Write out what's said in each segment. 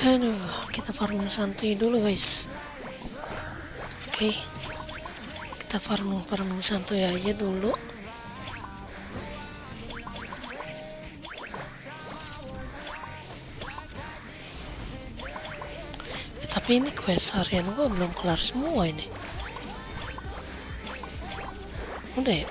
Aduh, kita farming santuy dulu guys. Oke, kita farming santuy aja dulu. Tapi ini quest harian gue belum kelar semua ini. Udah ya?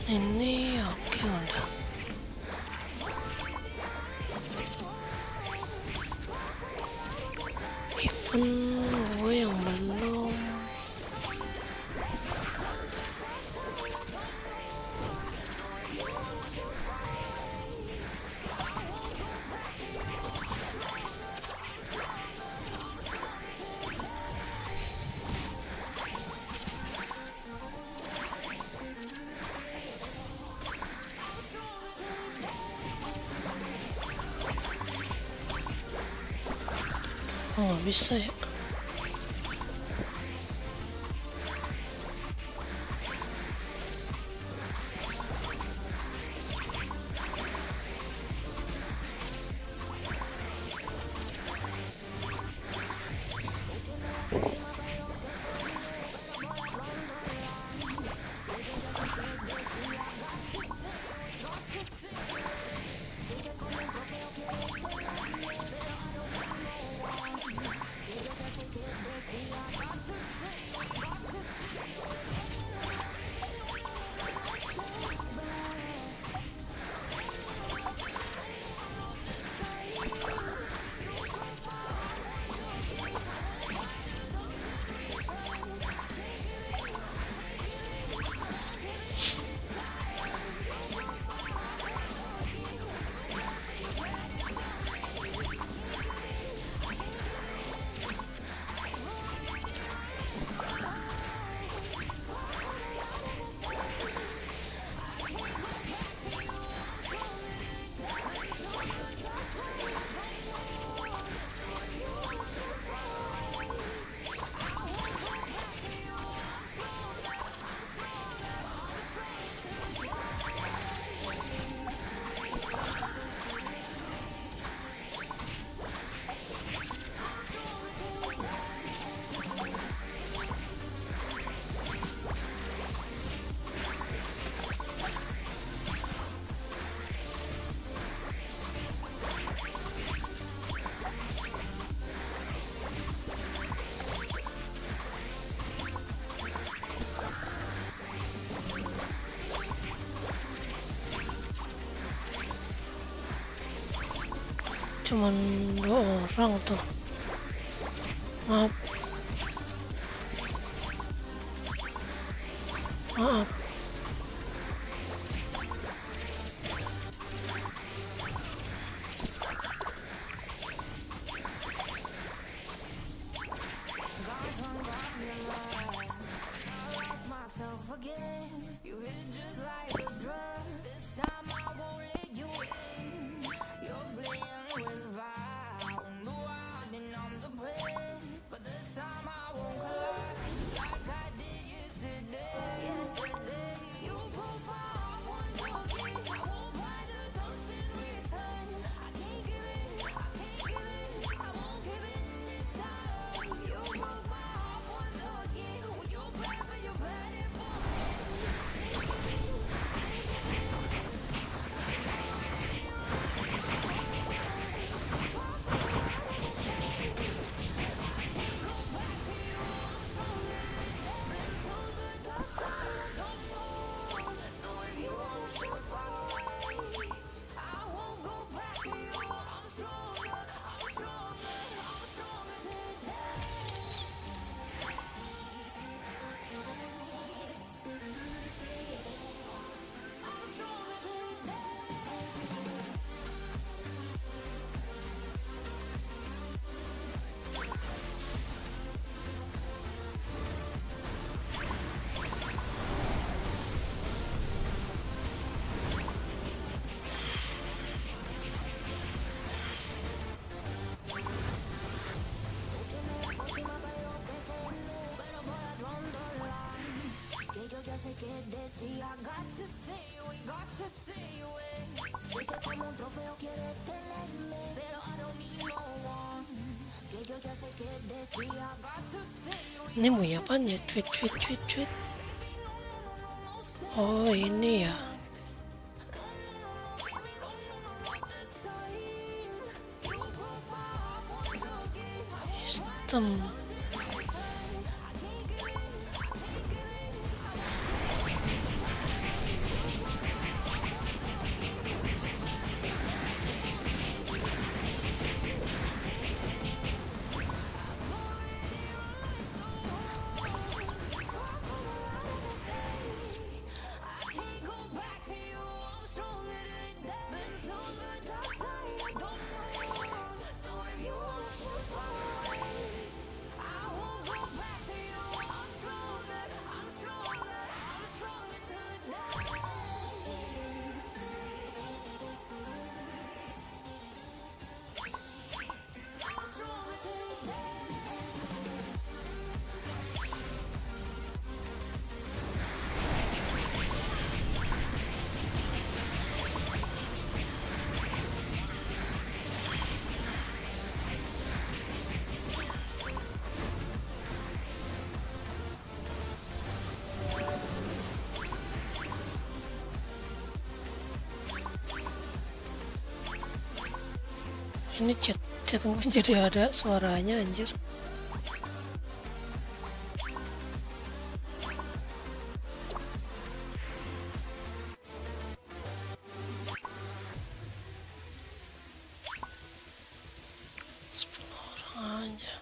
Ini oke udah. Event gue yang belum. Oh, nggak bisa ya. Cuman 2 orang tuh. Maaf. Ini bunyi apaan ya? Tweet tweet tweet tweet. Oh ini ya. Sistem. Ini chat gue jadi ada suaranya anjir. Orang aja.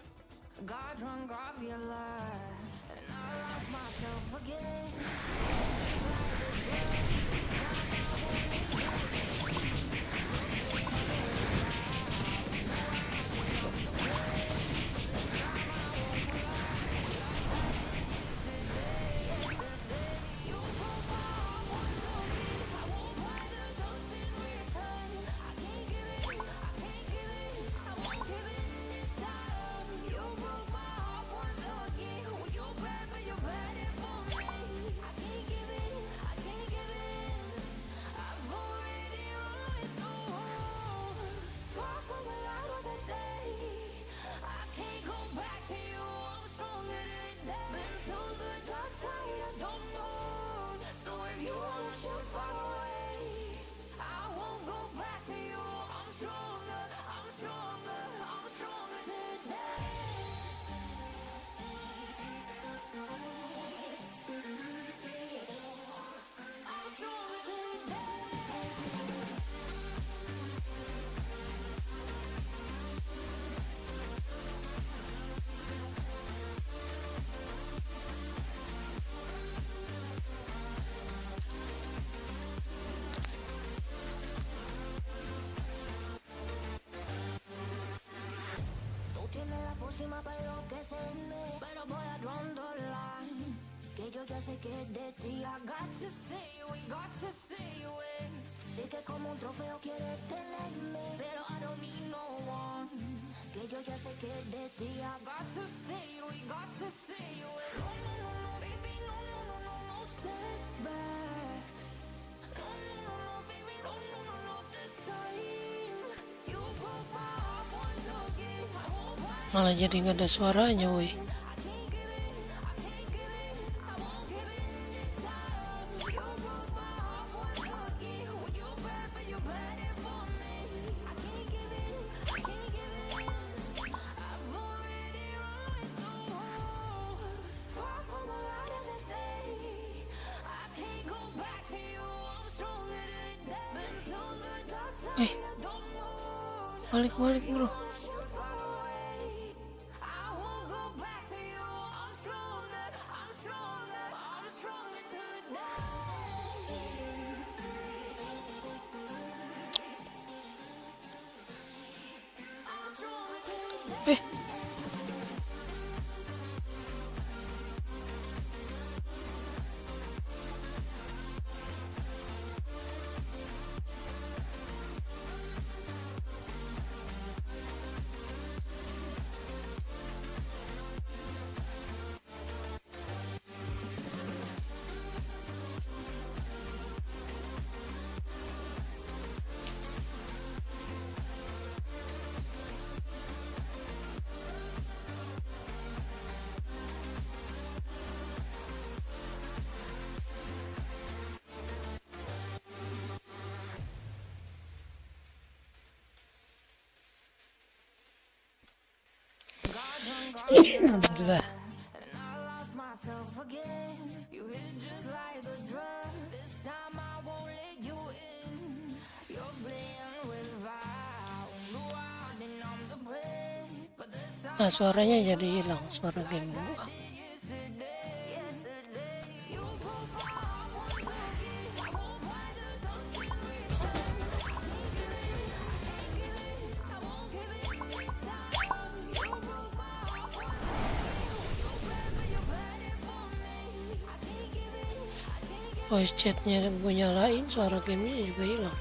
Malah jadi nggak ada suaranya, woi. Balik bro. Alhamdulillah. Nah, suaranya jadi hilang, suara game gua. Voice chatnya gue nyalain, suara gamenya juga hilang.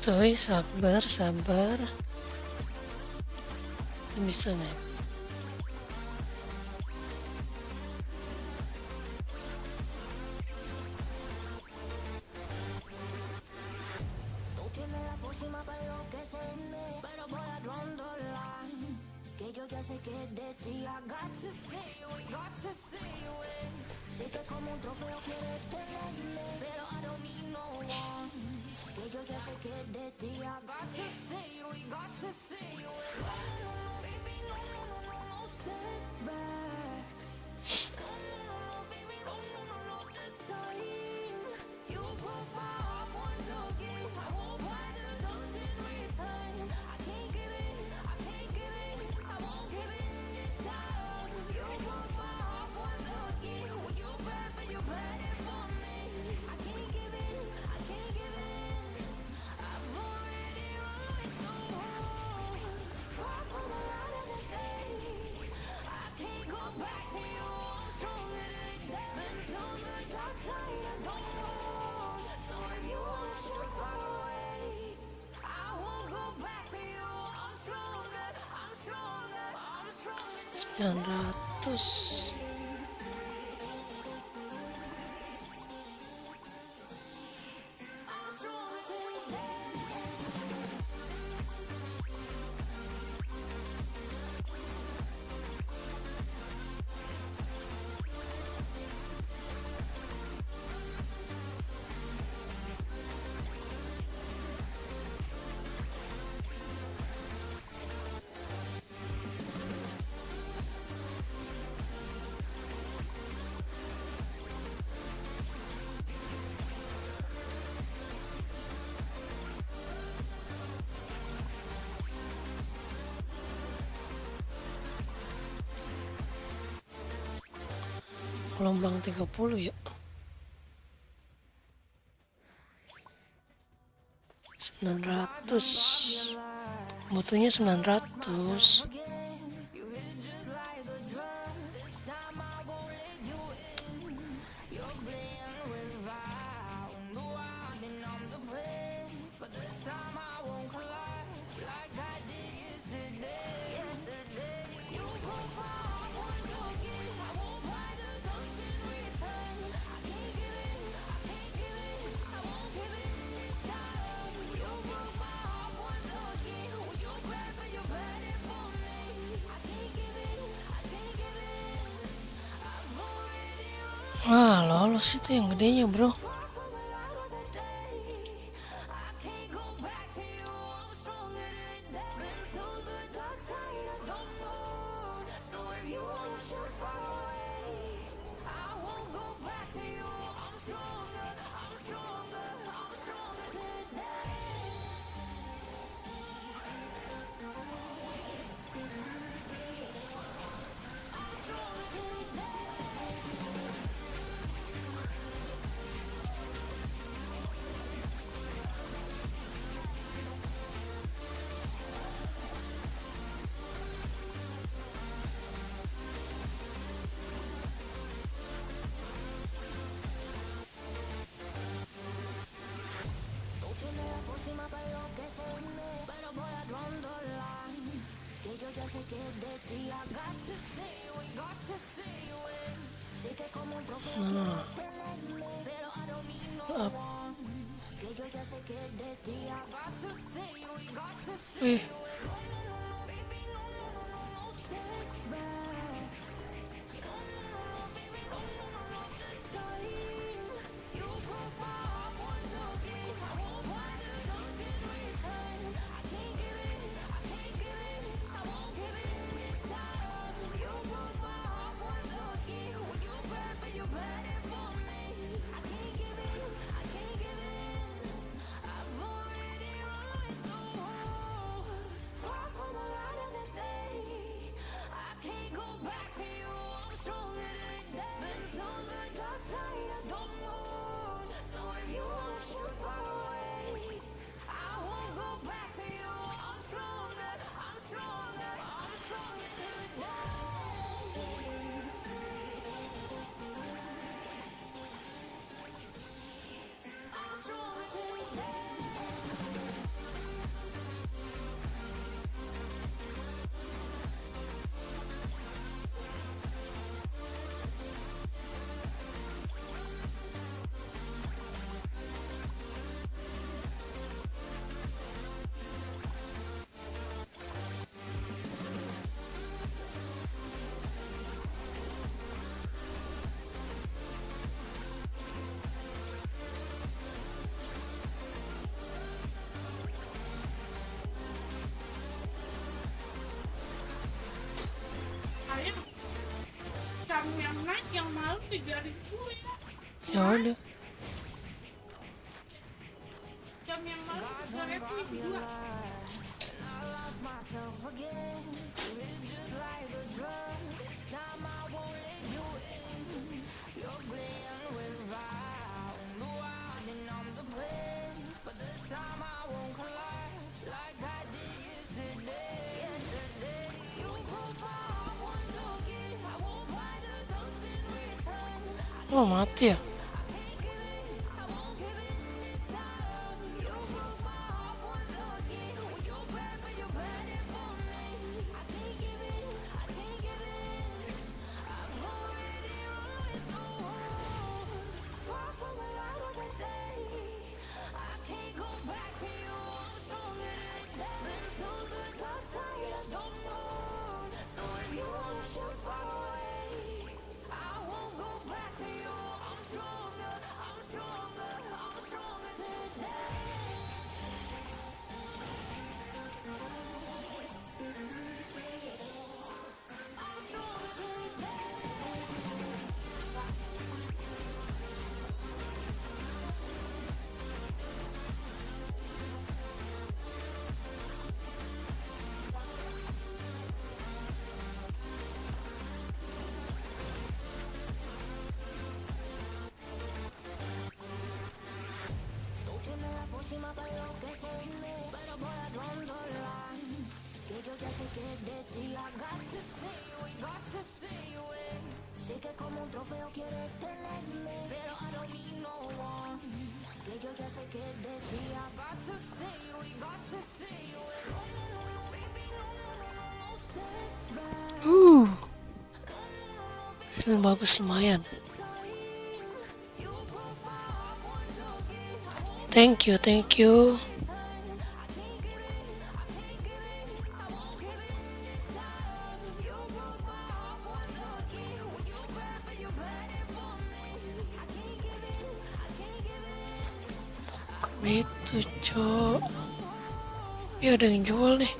Santuy, sabar. Bisa nih. $900. Gelombang 30 ya. 900. Butuhnya 900. Wah, lolos itu yang gedenya, bro. Wih, Ayam jam yang naik yang malam 3.000 ya. ya udah. Jam yang malam 3.000 isi dua. Oh, mati ya. Film bagus lumayan. Thank you, thank you. Itu cok. Ya ada yang jual nih.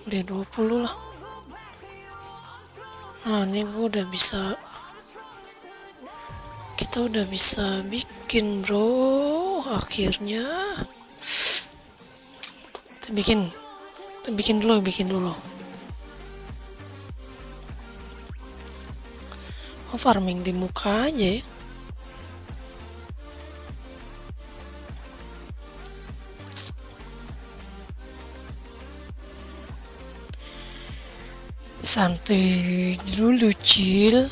Beli 20 lah. Nah ini gue udah bisa. Kita udah bisa bikin bro. Akhirnya Kita bikin dulu. Oh, farming di muka aja ya. Santuy dulu chill.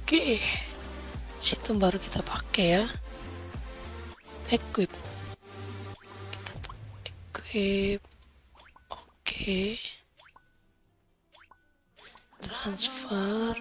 Oke. Situ baru kita pakai ya. Equip. Kita equip. Oke. Transfer.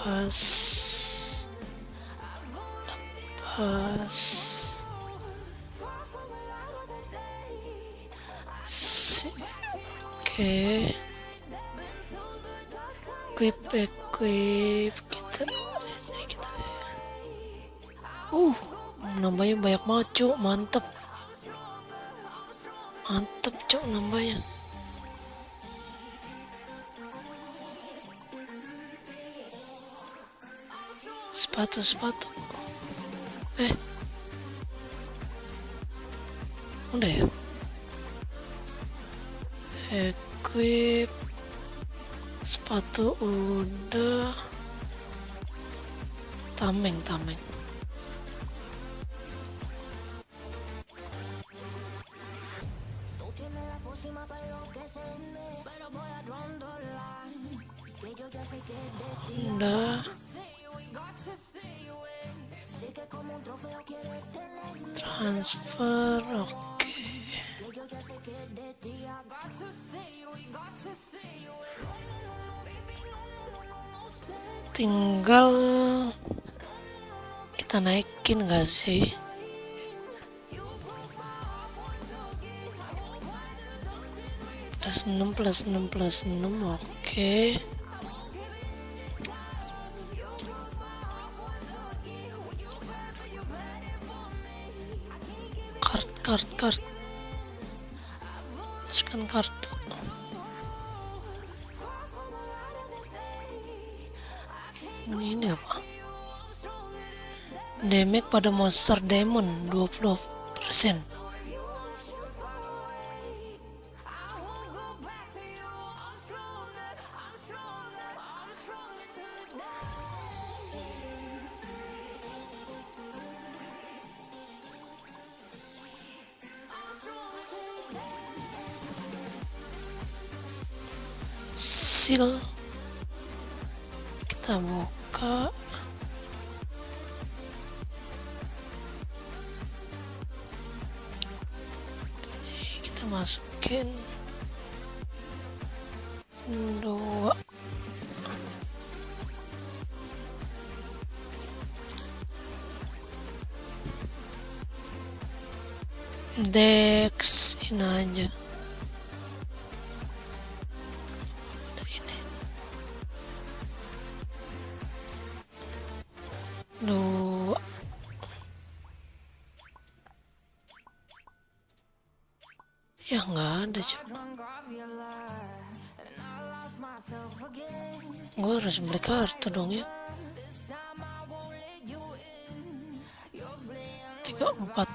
Pas. Oke. Equip kita nambahnya banyak banget cuk, mantep cuk nambahnya. Sepatu udah ya. Equip sepatu udah. Tameng udah. Transfer. Oke. Tinggal kita naikin gak sih? Plus 6. Oke. Kart. Masukkan kartu. Ini apa? Damage pada monster demon 20%. Seal kita buka. Ini kita masukin 2. Dex ini aja. Ya nggak ada coba. Gue harus beli kartu dong ya. 34.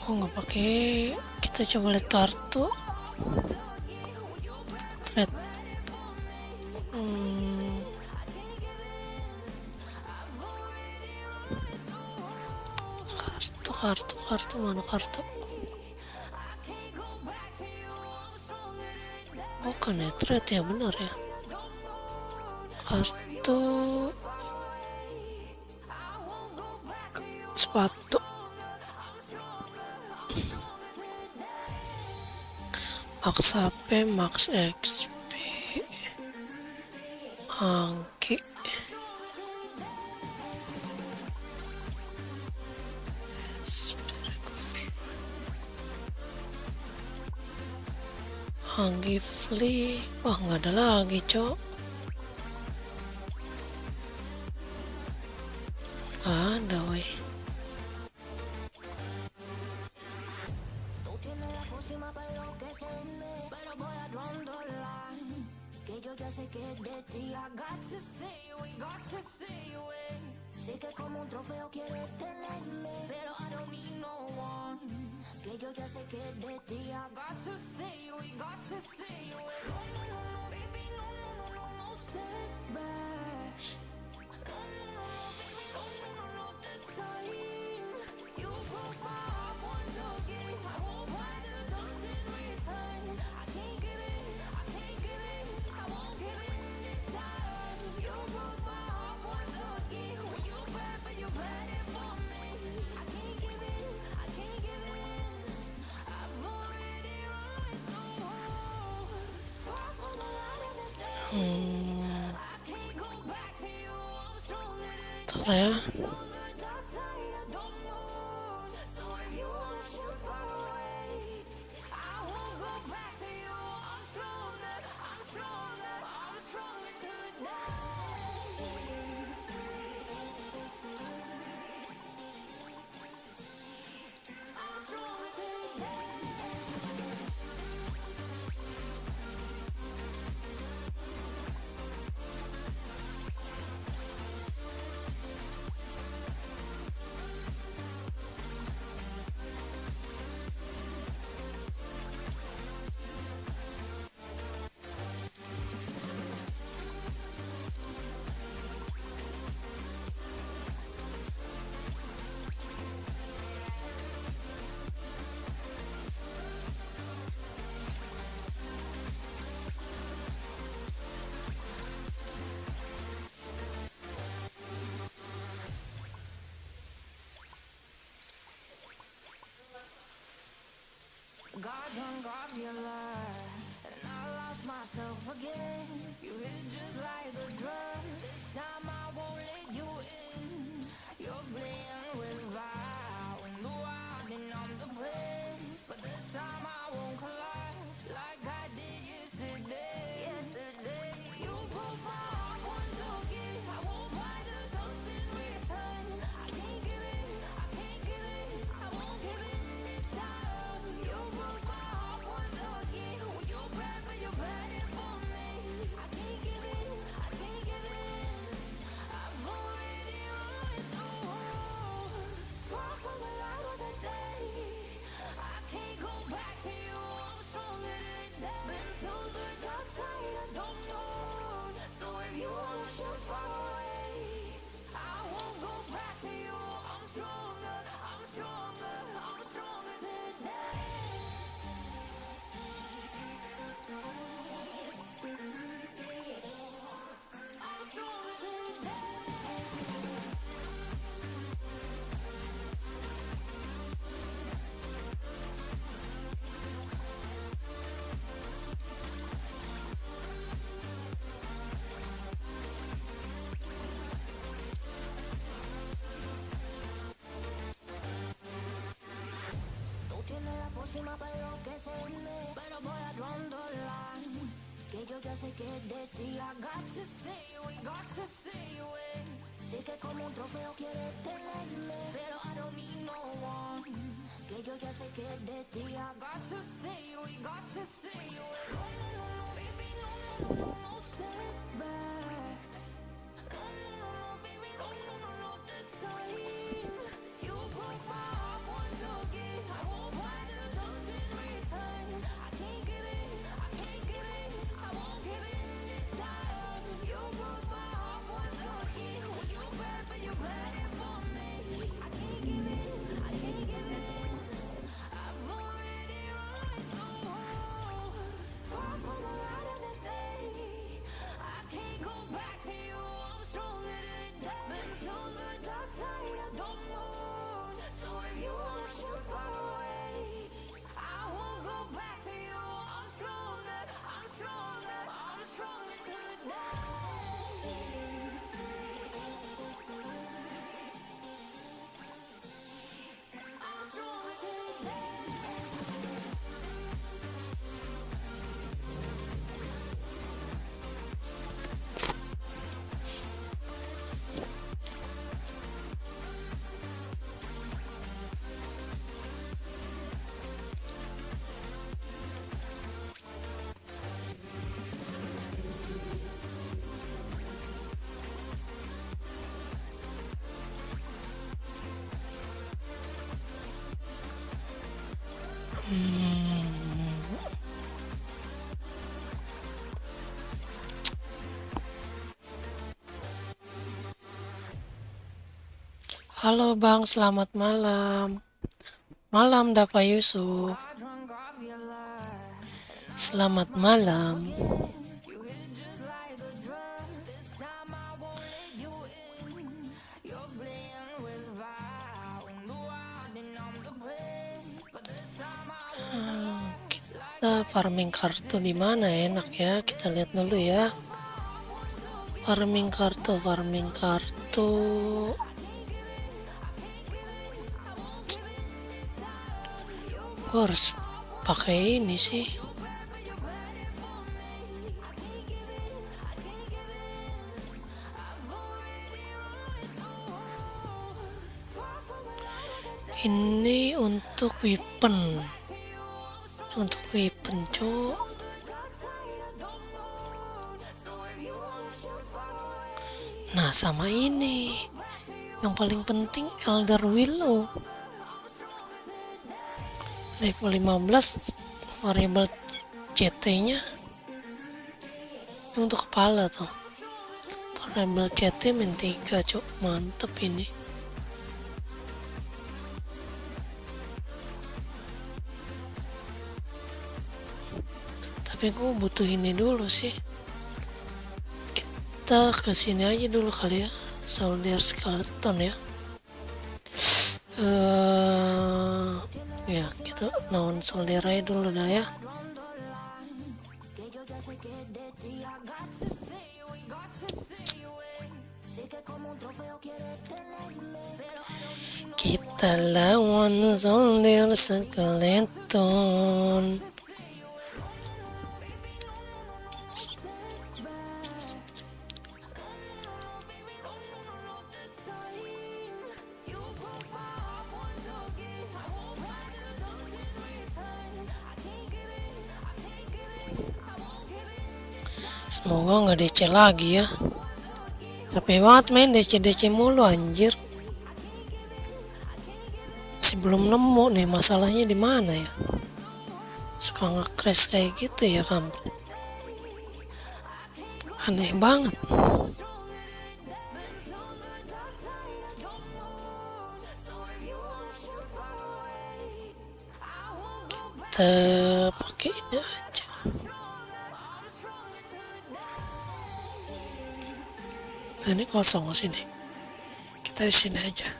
Kok nggak pakai? Kita coba lihat kartu. Trade. Kartu mana kartu? Bukan ya, trade ya, benar ya. Kartu sepatu. Max HP, Max XP, Angki, Anggi Fli. Wah nggak ada lagi cok. Ada weh. Tú tienes la pócima para enloquecerme, pero voy a tu line. Que yo ya sé que es de ti. I got to stay away, got to stay away. Sé que como un trofeo quieres tenerme, pero I don't need no one. Que yo ya sé que es de ti. I got to stay away, got to stay away. No, no, no, no, baby, no, no, no, no, no, setback. No, no, no, no, baby, no, no, no, no, this time. You broke my heart once again. I won't find the dust in return. I can't give in, I can't give in. I won't give in this time. You broke my heart once again. When you bad, but you bad it for me. I can't give in, I can't give in. I've already run with the wall. Far from the light of the day. I can't go back to you. I'm stronger than Ntar ya. stronger, dark side of the moon. So if you wanna shoot far away, I won't go back to you. I'm stronger, I'm stronger, I'm stronger today. I'm stronger today. God done got me alive, and I lost myself again. You hit just like a drug. This time I won't let you in. You're playing with fire. On the wild and I'm the prey, but this time I won't collide like I did yesterday. You broke my heart once again. I won't buy the dust in return. I can't give in, I can't give in. I won't give in this time. You broke my heart once Halo Bang, selamat malam. Malam Dava Yusuf. Selamat malam. Kita farming kartu di mana enak ya? Kita lihat dulu ya. Farming kartu. Gue harus pakai ini sih. Ini untuk weapon. Cuk. Nah, sama ini. Yang paling penting Elder Willow. Level 15 variable CT-nya. Untuk kepala tuh. Variable CT min 3, cuk. Mantep ini. Tapi gue butuh ini dulu sih. Kita kesini aja dulu kali ya. Soldier skeleton ya. Ya kita naon soldier aja dulu dah ya. Kita lawan soldier skeleton. Semoga nggak DC lagi ya. Capek banget main DC mulu anjir. Masih belum nemu nih masalahnya di mana ya. Suka nge-crash kayak gitu ya kampret. Aneh banget. Kita pakai ini aja. Ini kosong sini. Kita di sini aja.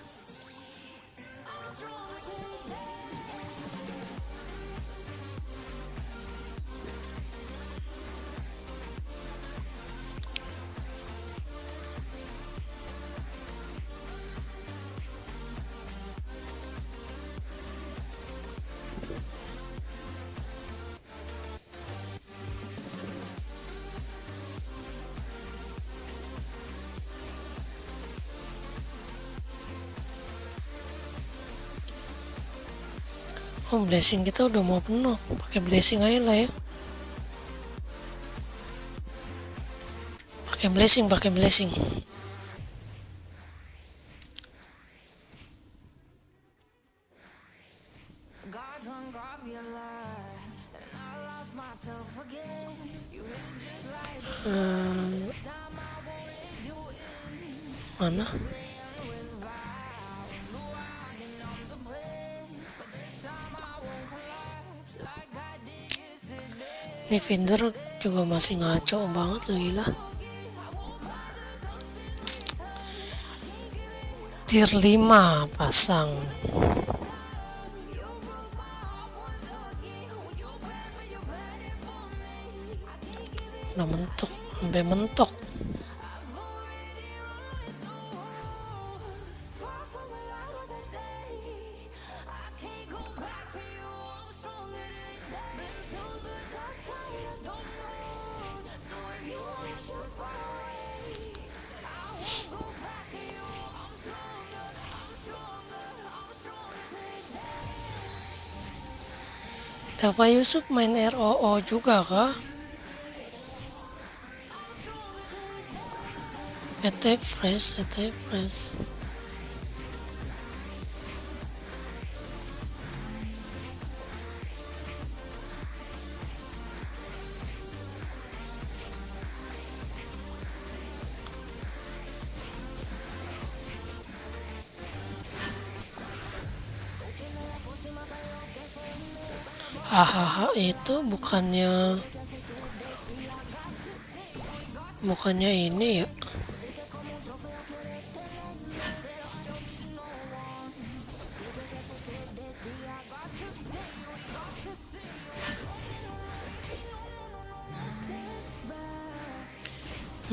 Oh, blessing kita udah mau penuh. Pakai blessing aja lah ya. Pakai blessing. Mana? Ini vendor juga masih ngaco banget loh, gila. Tier 5 pasang. Udah mentok, sampai mentok. Dava Yusuf main ROO juga kah? ET Fresh. hahaha itu bukannya ini ya.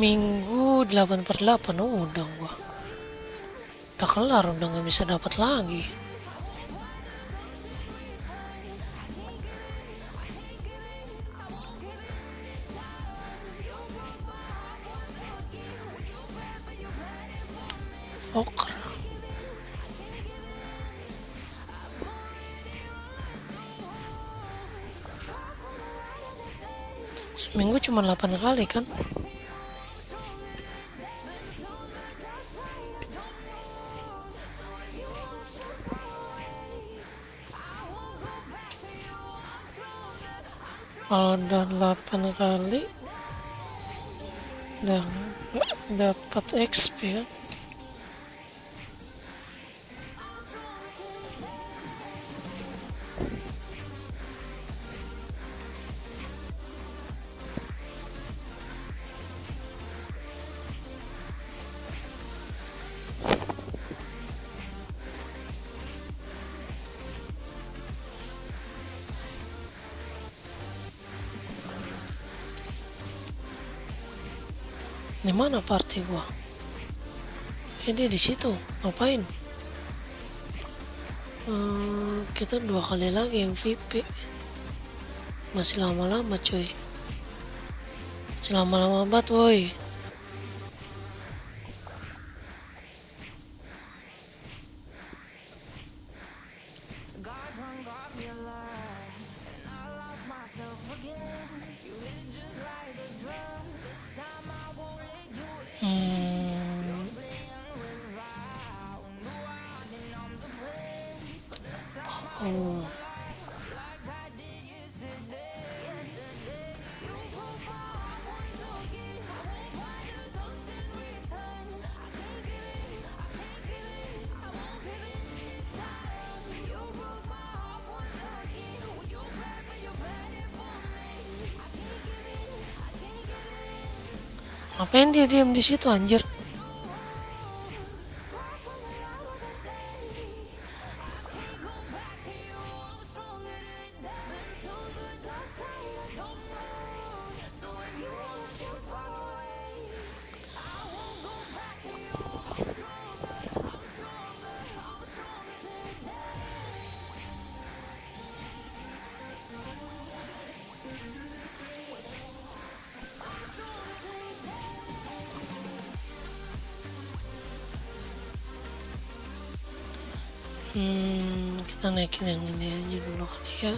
Minggu 8/8 udah gua. Udah kelar, udah nggak bisa dapat lagi. Poker. Seminggu cuma 8 kali kan? Kalau udah 8 kali udah dapat XP kan? Di mana party gua? Dia di situ. Ngapain? Kita 2 kali lagi MVP. Masih lama-lama coy. Masih lama-lama banget woi. Oh. Ngapain dia diam di situ anjir? Kita naikin yang ini aja dulu kali ya.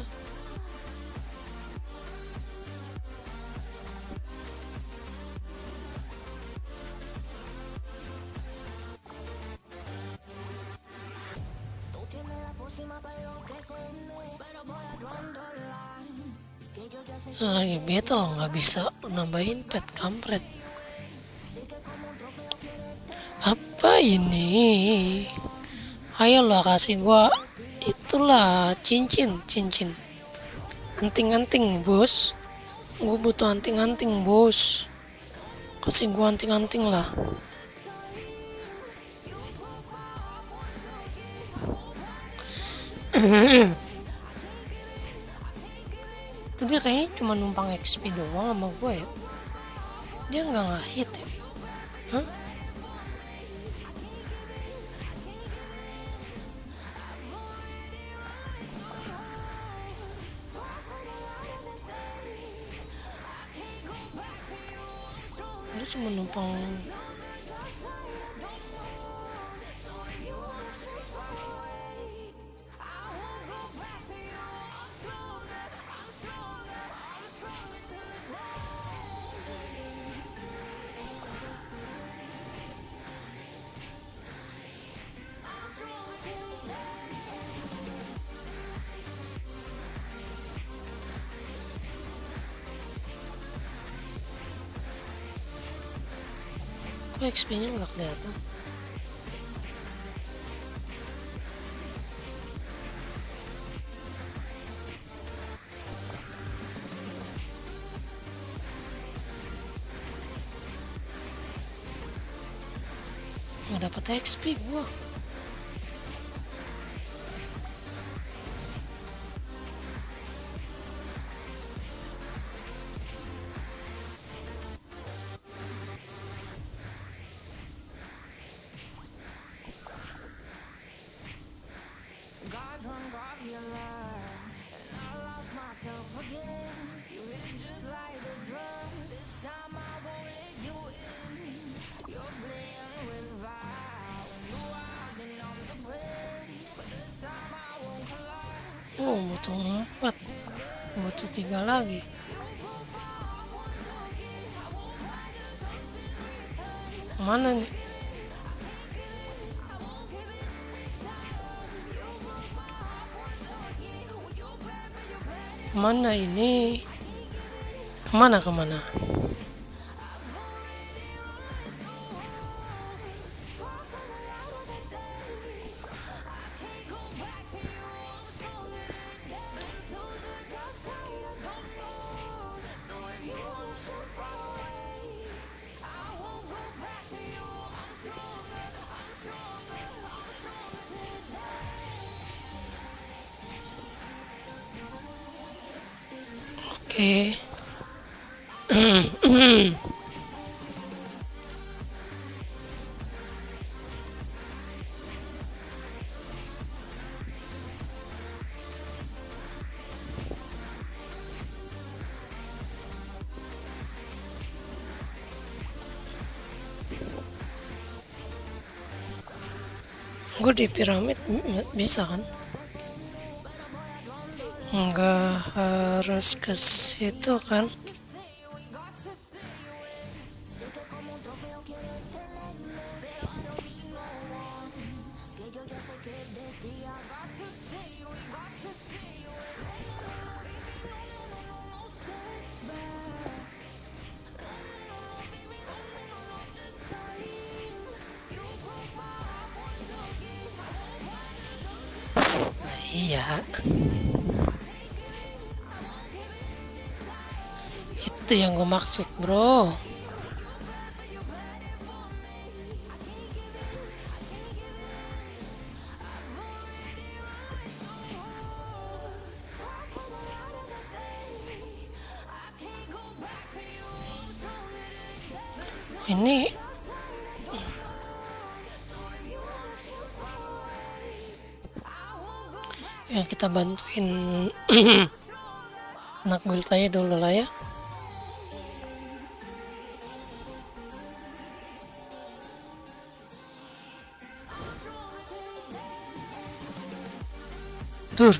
Lagi battle nggak bisa nambahin pet kampret. Apa ini? Ayolah kasih gua itulah cincin anting bos. Gua butuh anting bos. Kasih gua anting lah. Itu dia kayaknya cuma numpang XP doang sama gua ya. Dia nggak ngehit ya. Hah? Dia cuma numpang. Kok XP-nya nggak kelihatan? nggak dapat XP gua. Got drunk off your love, and I lost myself again. You hit just like a drug. This time I won't let you in. You're playing with fire. When you are then I'm the bread. But this time I won't collide. Oh, butuh 4, butuh 3 lagi. Mana nih? Mana ini? Kemana? Oke. Gue di piramid bisa kan? Nggak harus ke situ kan? Iya. Itu yang gue maksud, bro. Ini ya kita bantuin anak build aja dulu lah ya. Tur.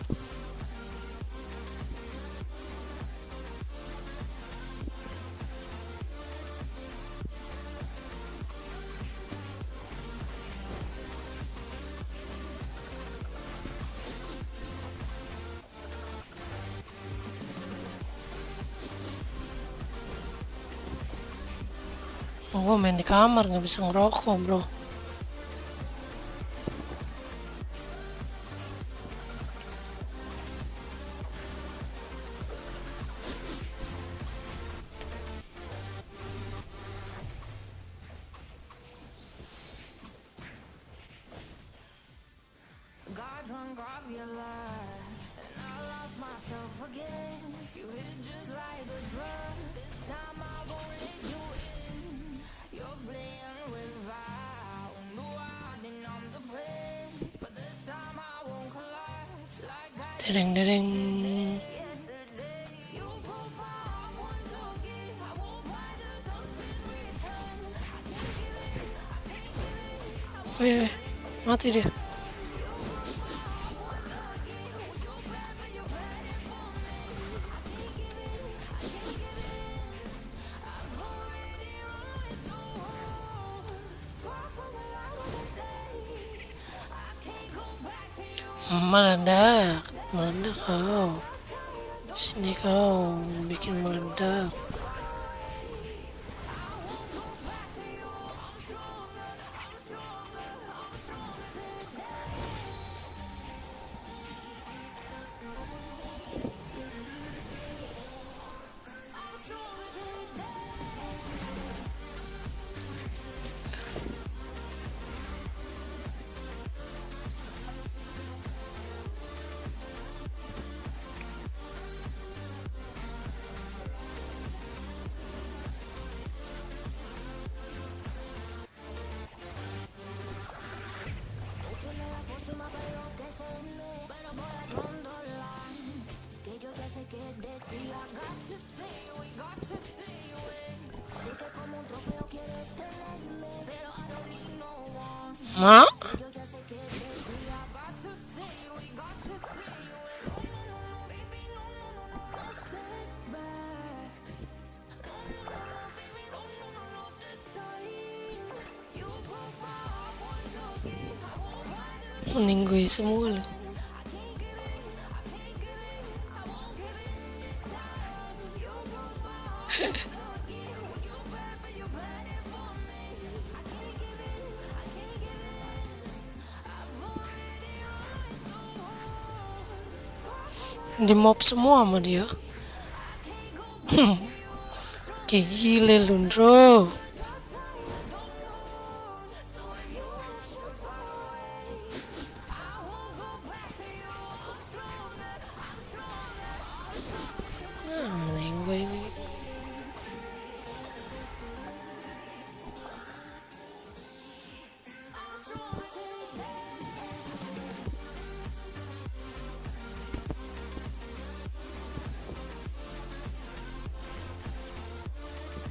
Gue main di kamar nggak bisa ngerokok, bro. Got drunk off your love, and I lost myself again. You hit just like a drug. This time I won't let you in. You're playing with fire. When you are then I'm the bread. But this time I won't collide like I Dereng. yesterday. You broke my heart once again. I won't buy the dust in return. I can't give it. Wih, mati dia. Meledak kau. Sini kau bikin meledak. Ma? Meninggoy semua lu. Di mob semua sama dia. Kayak gile lu, bro. Meninggoy ini.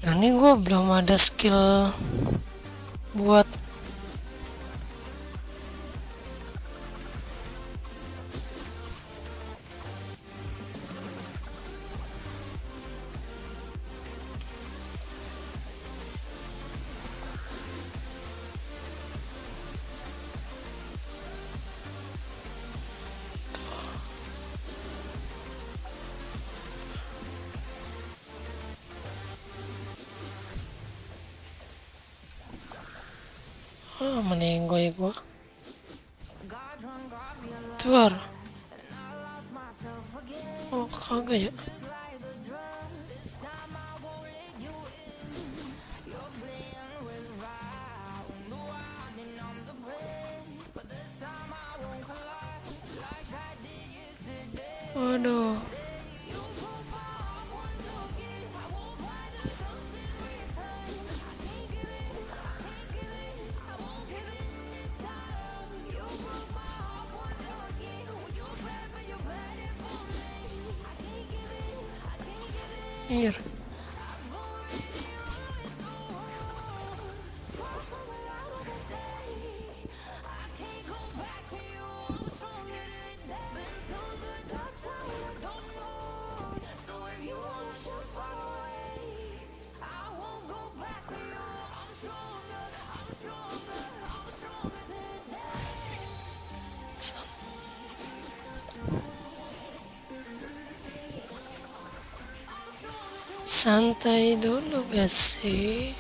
Nah, ini gue belum ada skill buat meninggoy gua. Tuar. Oh, kagak ya. Waduh. Here. Santai dulu gak sih?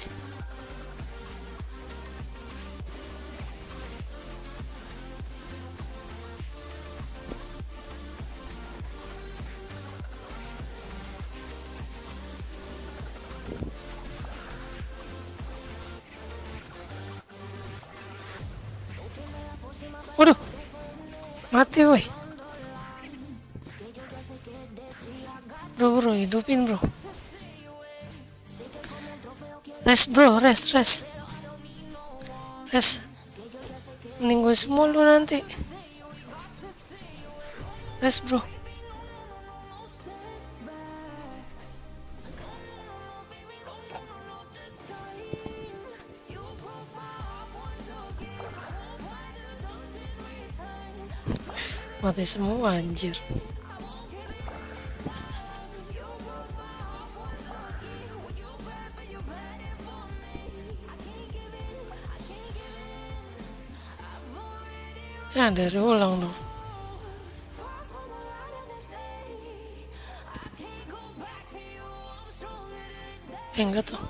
Waduh, mati woi. Bro, hidupin bro. Rest bro, rest. Meninggoy semua lu nanti. Rest bro. Mati semua anjir. Ya dari ulang dong. Enggak tuh.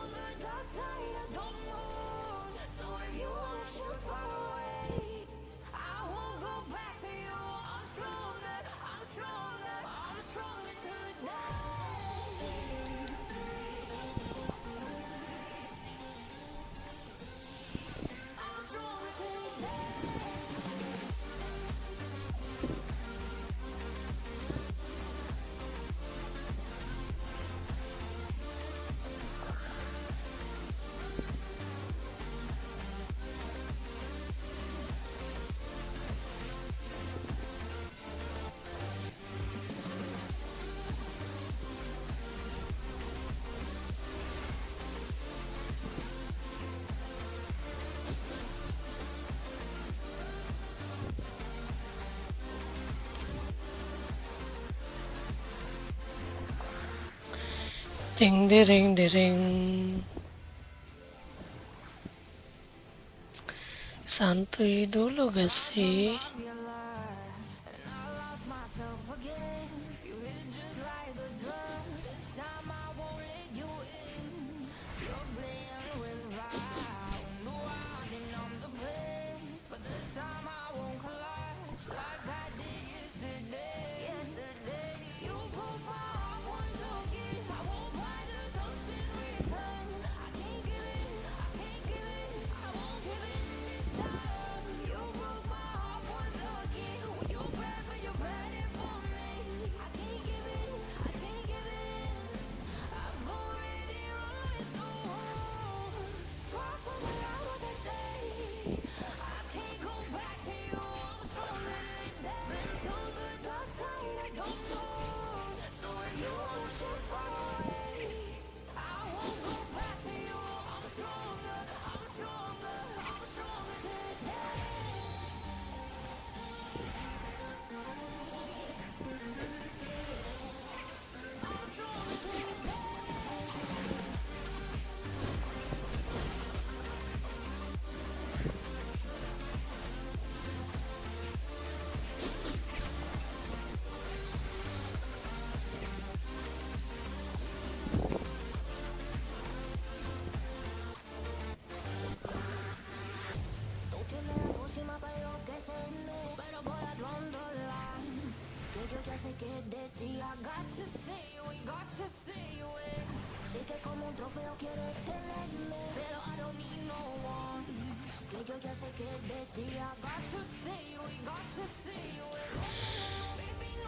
Ding dering dering. Santuy dulu gak sih?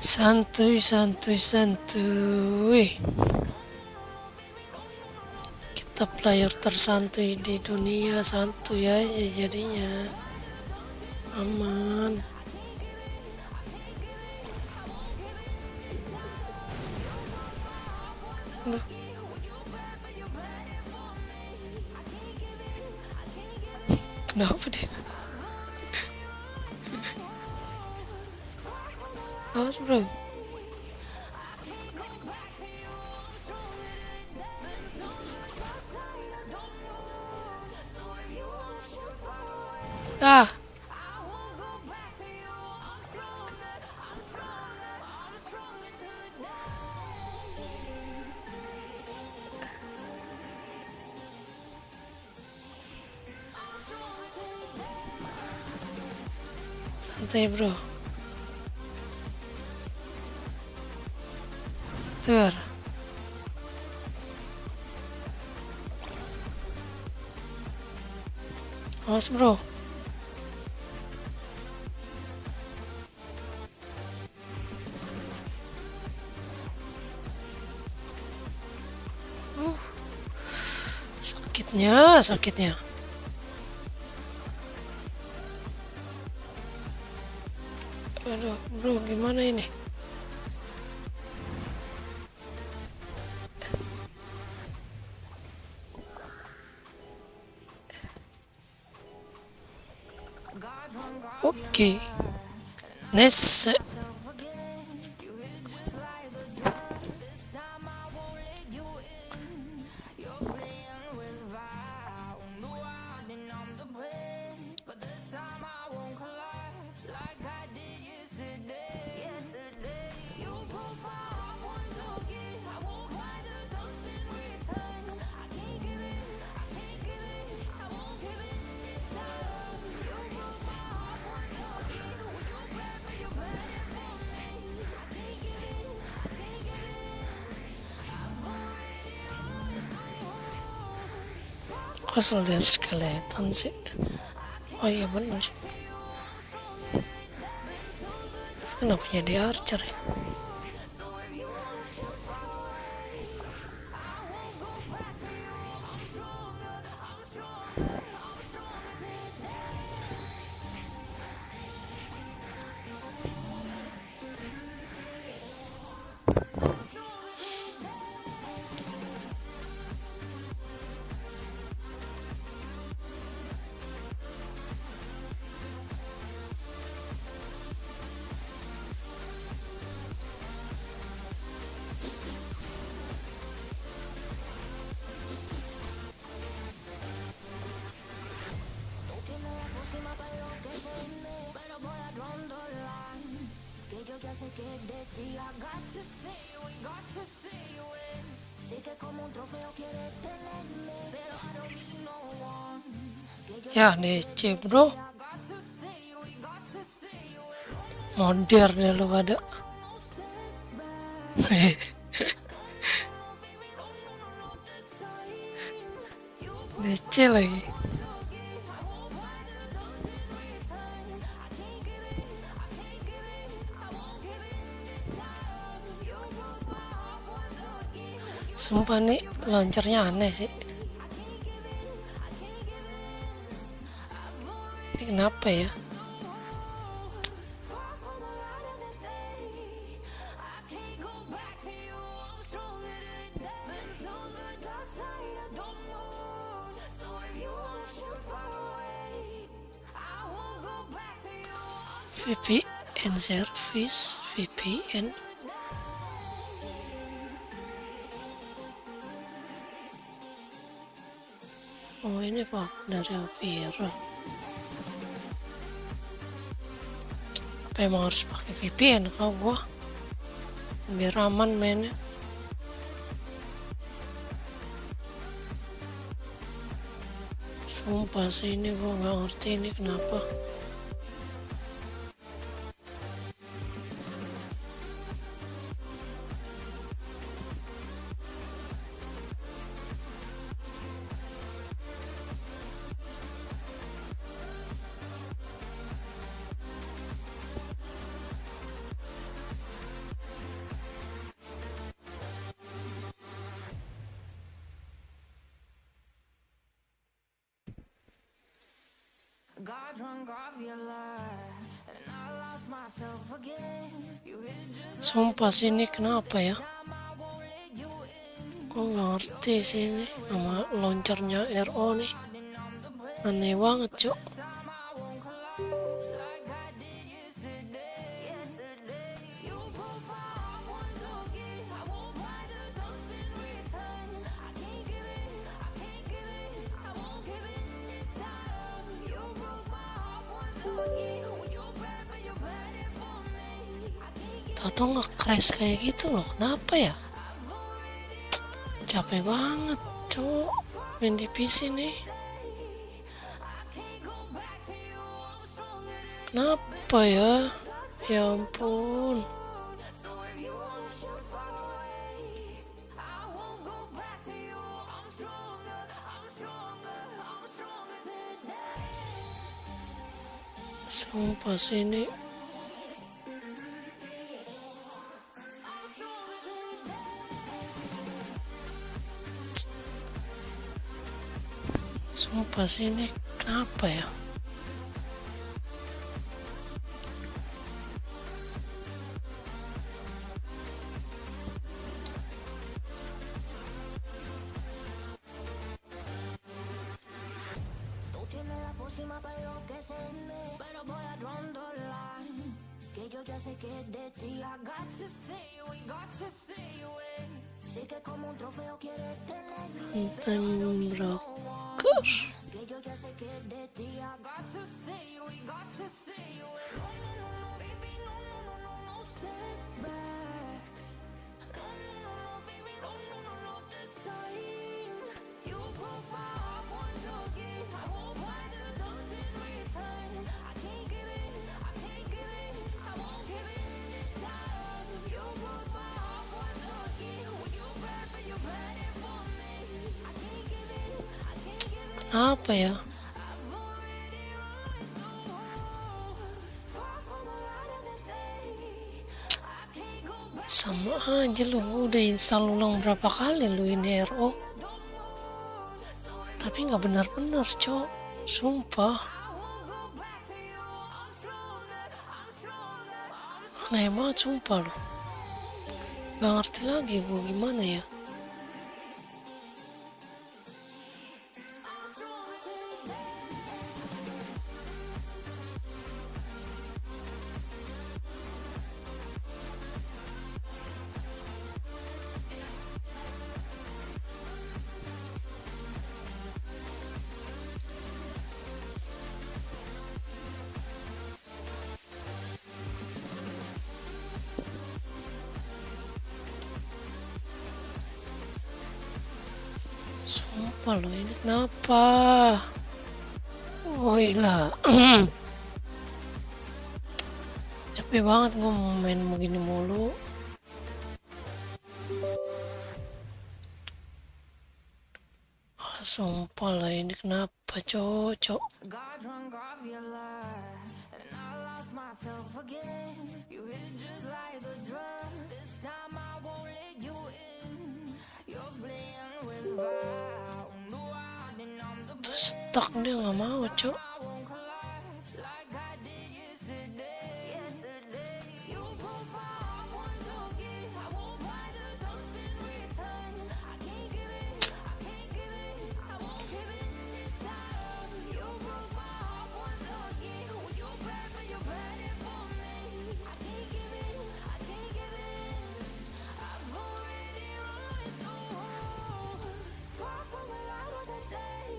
Santuy, santuy, santuy. Kita player tersantuy di dunia, santuy aja jadinya. Aman. Duh. Kenapa dia? Awas bro. Ah. Santai bro. Tur. Awas bro. Sakitnya. Aduh bro, gimana ini? Oke. Nice. Asal dari skeleton sih. Oh iya benar. Kenapa jadi archer ya? que de ti. I got to stay away, got to stay away. Sé que como un trofeo quieres tenerme, pero I don't need no one. Que yo Ya DC bro, got to stay away, got to stay away. modern lu pada. DC lagi. Sumpah nih launchernya aneh sih. Ini kenapa ya? VPN service, VPN. Oh ini Pak dari Avira. Apa emang harus pakai VPN kau gua? Biar aman mainnya. Sumpah sih ini gua nggak ngerti ini kenapa. Got drunk off your lie, and I lost myself again. You hit just Sumpah sih ini kenapa ya? Gua nggak ngerti sih ini nama launchernya RO nih. Aneh banget cok. Tahu nge-crash kayak gitu loh, kenapa ya? Capek banget cok main di PC nih. Kenapa ya? Ya ampun. Sumpah sih ini. Sumpah sih ini kenapa ya? tú tienes la pócima para enloquecerme, pero voy a line. Que yo ya sé que es de ti. I got to stay away, got to stay away. Sé que como un trofeo quieres tenerme. Konten broker. Que yo ya sé que es de ti. I got to stay away, got to stay away. No, no, no, no, baby, no, no, no, no, no setbacks. No, no, no, no, baby, no, no, no, no, this time. You broke my heart once again. I won't buy the dust in return. I can't give it, I can't give it, I won't give it this time. You broke my heart once again. When you bad, but you bad it for me. I can't give it, I can't give it. Kenapa ya? Sama aja lu udah install ulang berapa kali lu ini RO, tapi nggak benar-benar cok. Sumpah aneh banget sumpah lu. Nggak ngerti lagi gue gimana ya. Sumpah lo ini kenapa? Oh iya. Capek banget gue main begini mulu. Sumpah lah ini kenapa cocok. Got drunk off your lie, and I lost myself again. You hit just like a drug. This time I won't let you in. You're playing with fire. No, I didn't. I'm the Terus stuck dia nggak mau cok. I won't collapse like I did yesterday. You broke my heart once again. I won't buy the dust in return. I can't give it. I can't give it. I won't give it this time. You broke my heart once again. Well, you bad, but you bad it for me. I can't give it. I can't give it. I've already run through far from the light of the day.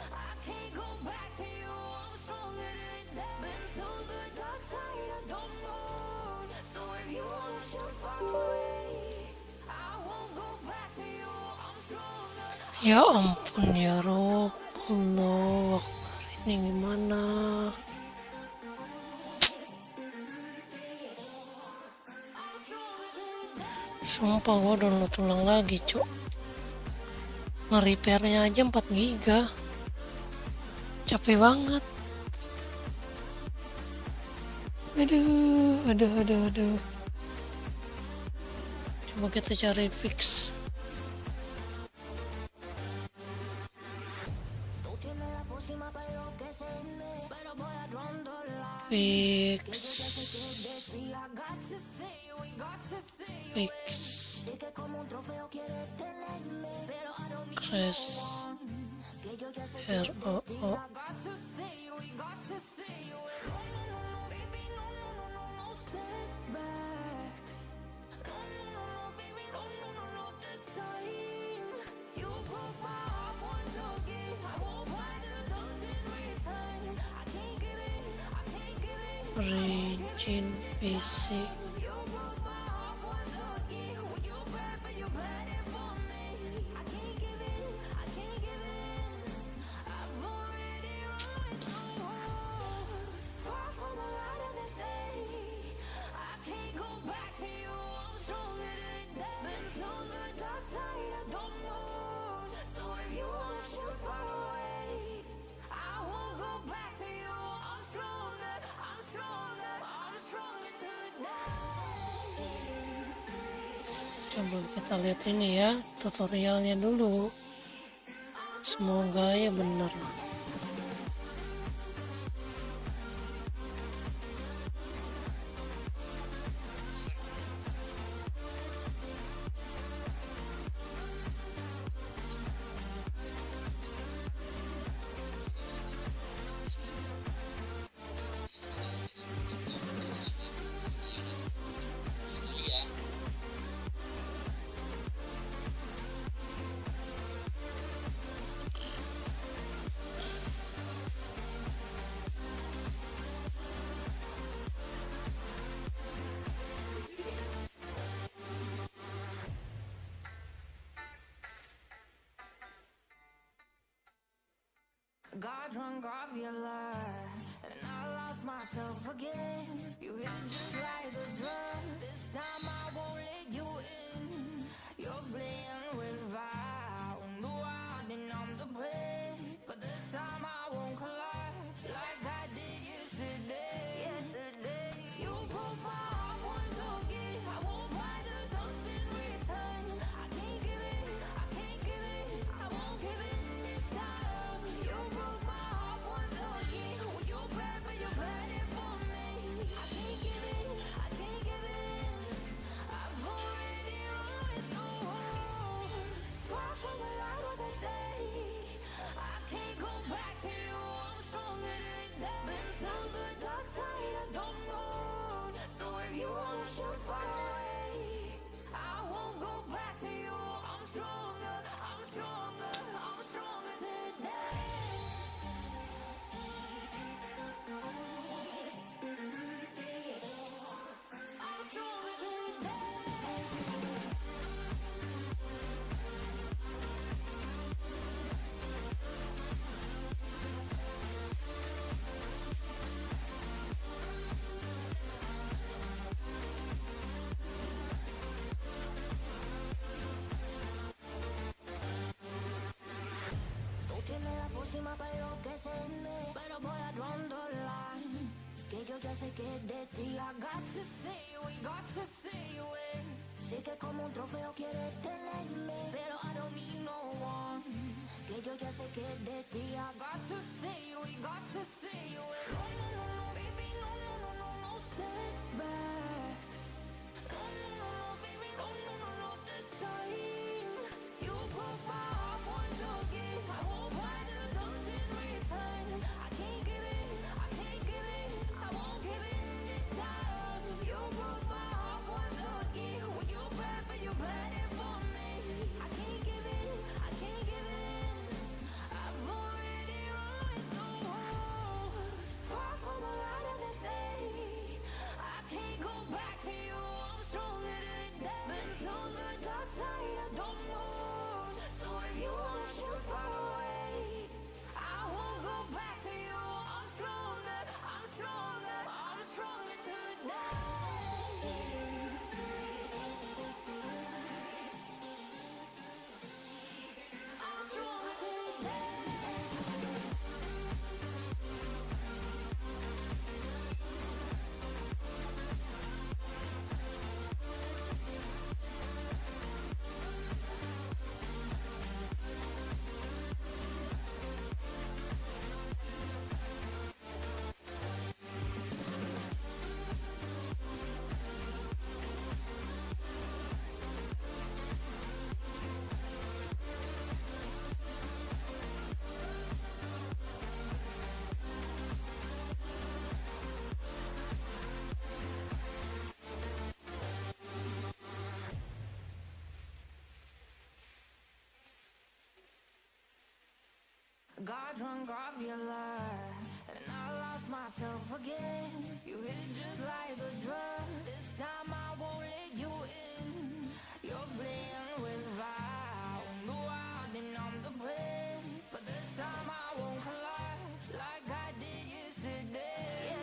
I can't go back to you. I'm stronger than that. Been to the dark side. I don't know. So if you wanna shoot far away, I won't go back to you. I'm stronger. Ya ampun ya Rob. Allah Akbar, ini gimana? Sumpah gue download ulang lagi cok. Nge-repairnya aja 4 giga. Capek banget. Aduh. Coba kita cari fix. Tú tienes la pócima para enloquecerme, pero voy a rondarla. Fix. Sí, I got to stay, we got to stay. Fix. Sé que como un trofeo quieres tenerme, pero I don't need Crash. que yo ya sé ROO. I got to stay, we got to stay away. No, baby, no setbacks. No, baby, no, this time. You broke my heart once again. I won't buy the dust in return. I can't give it, I can't give it. Origin PC. You broke my heart once again. Well, you bad, but you bad it for me. I can't give it, I can't give it. I've already run through far from the light of the day. I can't go back to you. I'm stronger than that. Been to the dark side. I don't know. So if you wanna shoot far away, I won't go back to you. I'm stronger. I'm stronger. I'm stronger tonight. Coba kita lihat ini ya, tutorialnya dulu. Semoga ya benar. Got drunk off your lie, and I lost myself again. You hit just like a drug. This time I won't let you in. You're playing with fire. No, I didn't. I'm the prey, but this time I won't collapse like I did yesterday. You broke my heart once again. I won't buy the dust in return. I can't give it. I can't give it. I won't give it this time. You broke my heart once again. Well, you bad, but you bad it for me. I can't give it. I can't give it. I've already run through ya sé que es de ti. I got to stay away, got to stay away. Sé que como un trofeo quieres tenerme, pero I don't need no one. Que yo ya sé que es de ti. I got to stay away, got to stay away. No, no, no, no, baby, no, no, no, no, no setbacks. No, no, no, no, baby, no, no, no, no, this time. You broke my heart once again. I won't buy the dust in return. I can't give in, I can't give in. I won't give in this time. You broke my heart once again. When you're bad, but you're bad for me. I can't give in, I can't give in. I've already run with the wolves. Far from the light of the day. I can't go back to you. I'm stronger than that. Been to the dark side, I don't know. So if you wanna shoot far away, I won't go back to you. I'm stronger, I'm stronger, I'm stronger today. I'm stronger today. Got drunk off your love, and I lost myself again. You hit it just like a drug. This time I won't let you in. You're playing with fire. No, I didn't numb the pain, but this time I won't collide like I did yesterday.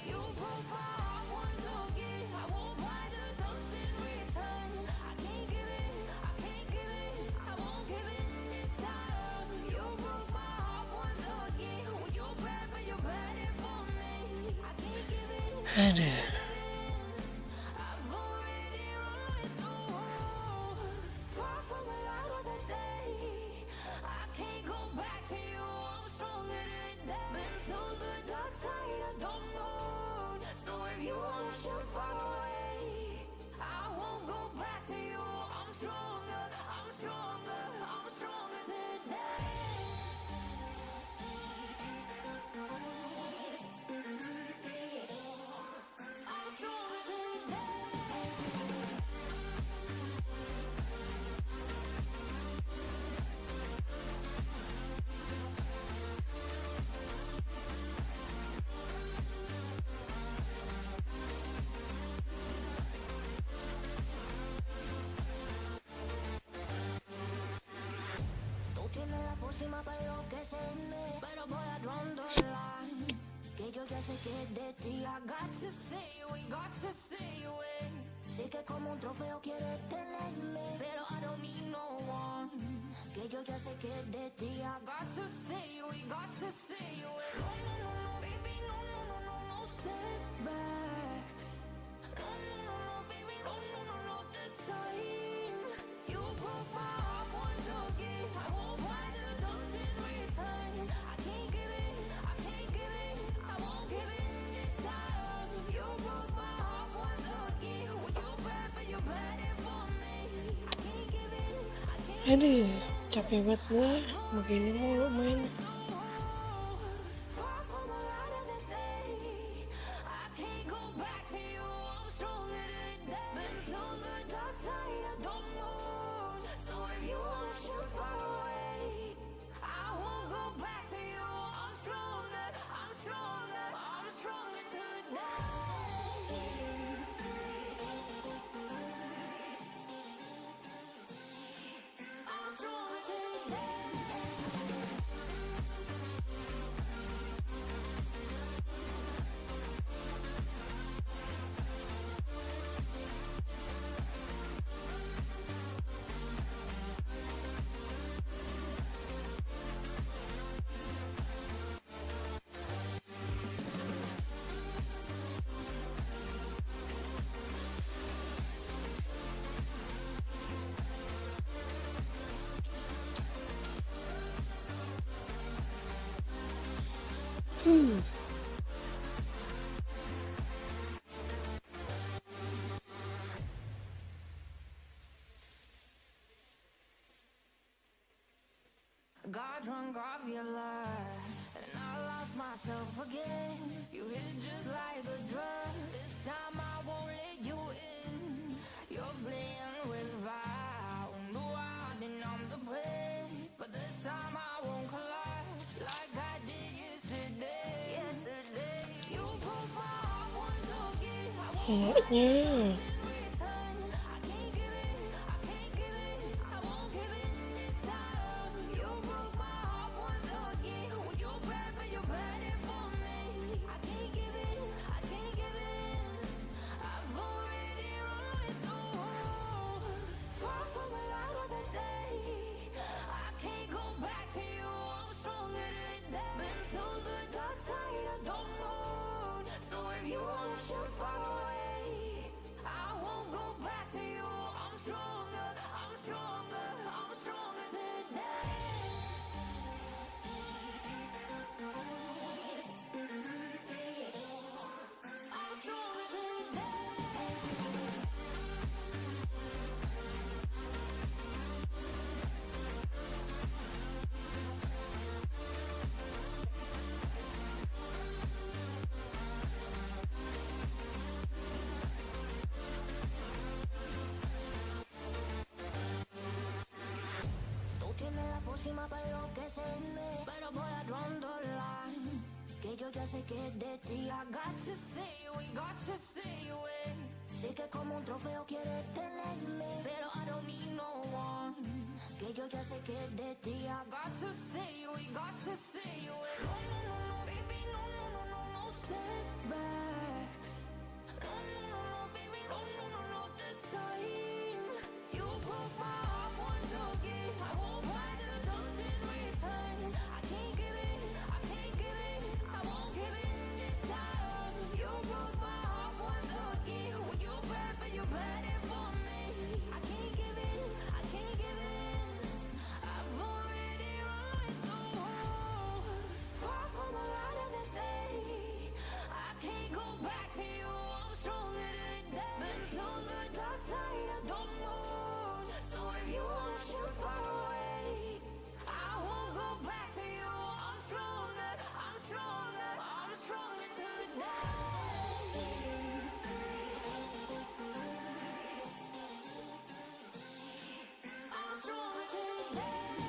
You broke my heart once again. I won't buy the dust in return. I can't give in, I can't give in. I won't give in this time. You broke my heart once again. Well, you're bad, but you're bad for me. I can't give in. Aduh. I've already run with the wolves. Far from the light of the day. I can't go back to you. I'm stronger than that. Been to the dark side, I don't know. So if you wanna shoot far away, I won't go back to you. I'm stronger, I'm stronger, I'm stronger today. I'm stronger today. Tú tienes la pócima para enloquecerme, pero voy a draw the line. Que yo ya sé que es de ti. I got to stay away, got to stay away. Sé que como un trofeo quieres tenerme, pero I don't need no one. Que yo ya sé que es de ti. I got to stay away, got to stay away. No, no, no, no, baby, no, no, no, no, no setbacks. No, no, no, no, baby, no, no, no, no, this time. You broke my heart once again. I won't buy the dust in return. I can't give in, I can't give in. I won't give in this time. You broke my heart once again. Well, you're bad, but you're bad for me. I can't give in, I can't Aduh, capek banget nih. Begini mulu main. far from the light of the day. I can't go back to you. I'm stronger than that. Been to the dark side, I don't know. So if you wanna shoot far away, I won't go back to you. I'm stronger, I'm stronger, I'm stronger today. I'm stronger today. Hmm. Got drunk off your lie, and I lost myself again. You hit just like a drug. This time I won't let you in. You're playing with fire. No, I didn't numb the pain, but this time I won't collide like I did yesterday. You broke my heart once again. I won't Heartnya. return. I can't give it. I can't give it. I won't give in this time. You broke my heart once again. With your breath and your bad for me. I can't give it. I can't give in. I've already run with the wolves. Far from the light of the day. I can't go back to you. I'm stronger today. Been to the dark side of the moon. So if you wanna shoot far away, I won't go back to you. I'm stronger. I'm stronger. I'm stronger today. I'm stronger today. Tú tienes la pócima para enloquecerme, pero voy a draw the line. Que yo ya sé que es de ti. I got to stay away, got to stay away. Sé que como un trofeo quieres tenerme, pero I don't need no one. Que yo ya sé que es de ti. I got to stay away, got to stay away. No, no, no, no, baby, no, no, no, no, no setbacks. No, no, no, no, baby, no, no, no, no, this time. You broke my heart once again. I won't buy the dust in return. I can't give it. I can't give it. I won't give in this time. You broke my heart once again. With your breath and your bad for me. I can't give it. I can't give in. I've already run with the wolves. Far from the light of the day. I can't go back to you. I'm stronger today. Been to the dark side of the moon. So if you wanna shoot far away, I won't go back to you. I'm stronger. I'm stronger. I'm stronger today. I'm stronger today.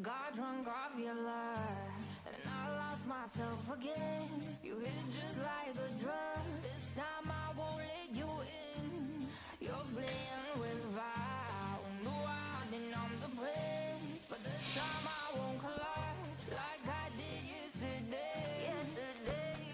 Got drunk off your lie, and I lost myself again. You hit just like a drug. This time I won't let you in. You're playing with fire. No, I didn't numb the pain, but this time I won't collide like I did yesterday.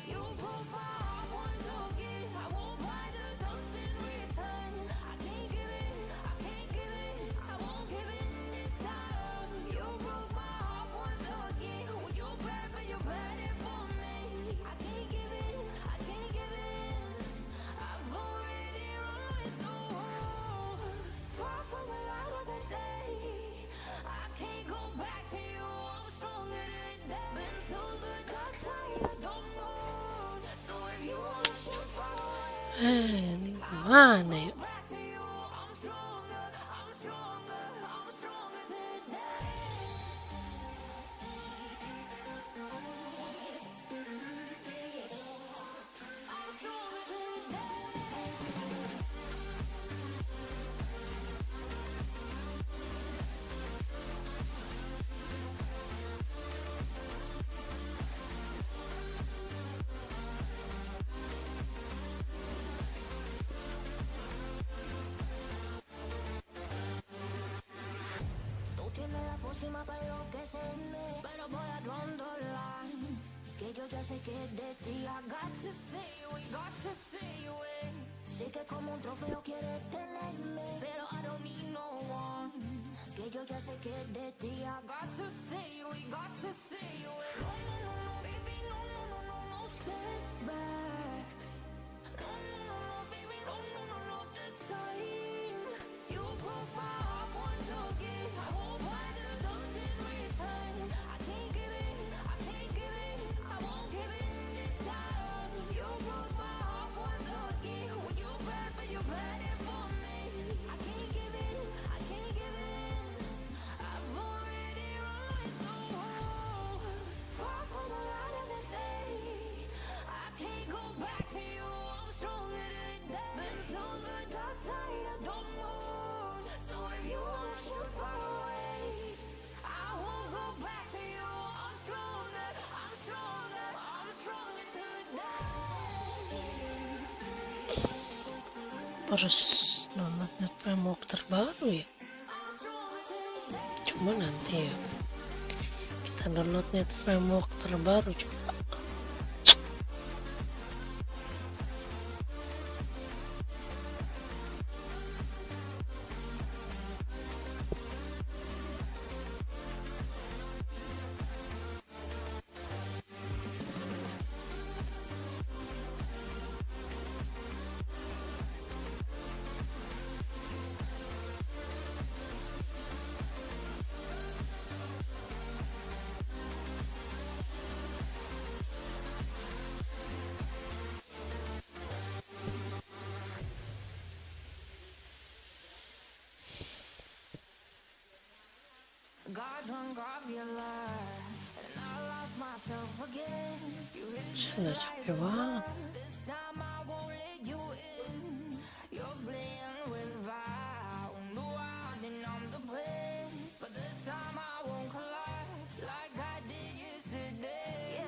You broke my heart once again. I won't buy the dust in return. I can't give it. I can't give it. I won't give in this time. You broke my heart once again. With your breath and your bad for me. I can't give it. I can't give in. I've already run with the wolves. Far from the light of the day. I can't go back to you. I'm stronger today. Been to the dark side of the moon. So if you wanna shoot far away, Ini gimana ya? back to you. I'm stronger. I'm stronger. I'm stronger today. I'm stronger today. ya sé que es de ti. I got to stay away, got to stay away. Sé que como un trofeo quieres tenerme, pero I don't need no one. Que yo ya sé que es de ti. I got to stay away, got to stay away. No, no, no, no, baby, no, no, no, no, no setbacks. No, no, no, no, baby, no, no, no, no, this time. You broke my heart once again. I won't buy the dust in return. I can't give in, I can't give in. I won't give in this time. You broke my heart once again. When you bad, but you bad it for me. I can't give in, I can't give in. I've already run with the wolves. Far from the light of the day. I can't go back to you. I'm stronger today. Been to the dark side of the moon. So if you wanna shoot far away, I won't go back to you. I'm stronger, I'm stronger, I'm stronger today. Harus download net framework terbaru ya. Cuma nanti ya kita download net framework terbaru coba. Got drunk off your life, and I lost myself again. You hit me Saya udah capek banget. this time, I won't let you in. You're playing with fire, no I didn't I'm the pain, but this time I won't collapse like I did yesterday.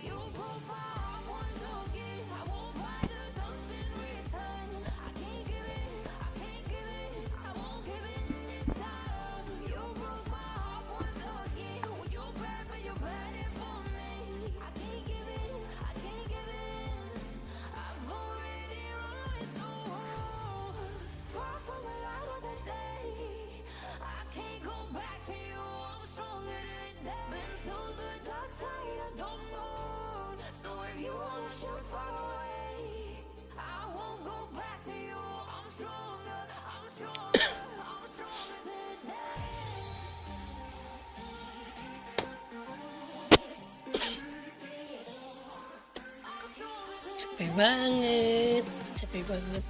You broke my heart once again. I won't buy the dust in return. I can't give in, I can't give in. I won't give in this time. You broke my heart once again. When you bad, but you bad it for me. I can't give in, I can't give in. I've already run with the wolves. Far from the light of the day. I can't go back to you. I'm stronger today. Been to the dark side of the moon. So if you wanna shoot far away, I won't go back to you. I'm stronger, I'm stronger, I'm stronger today. I'm stronger today. Capek banget, capek banget.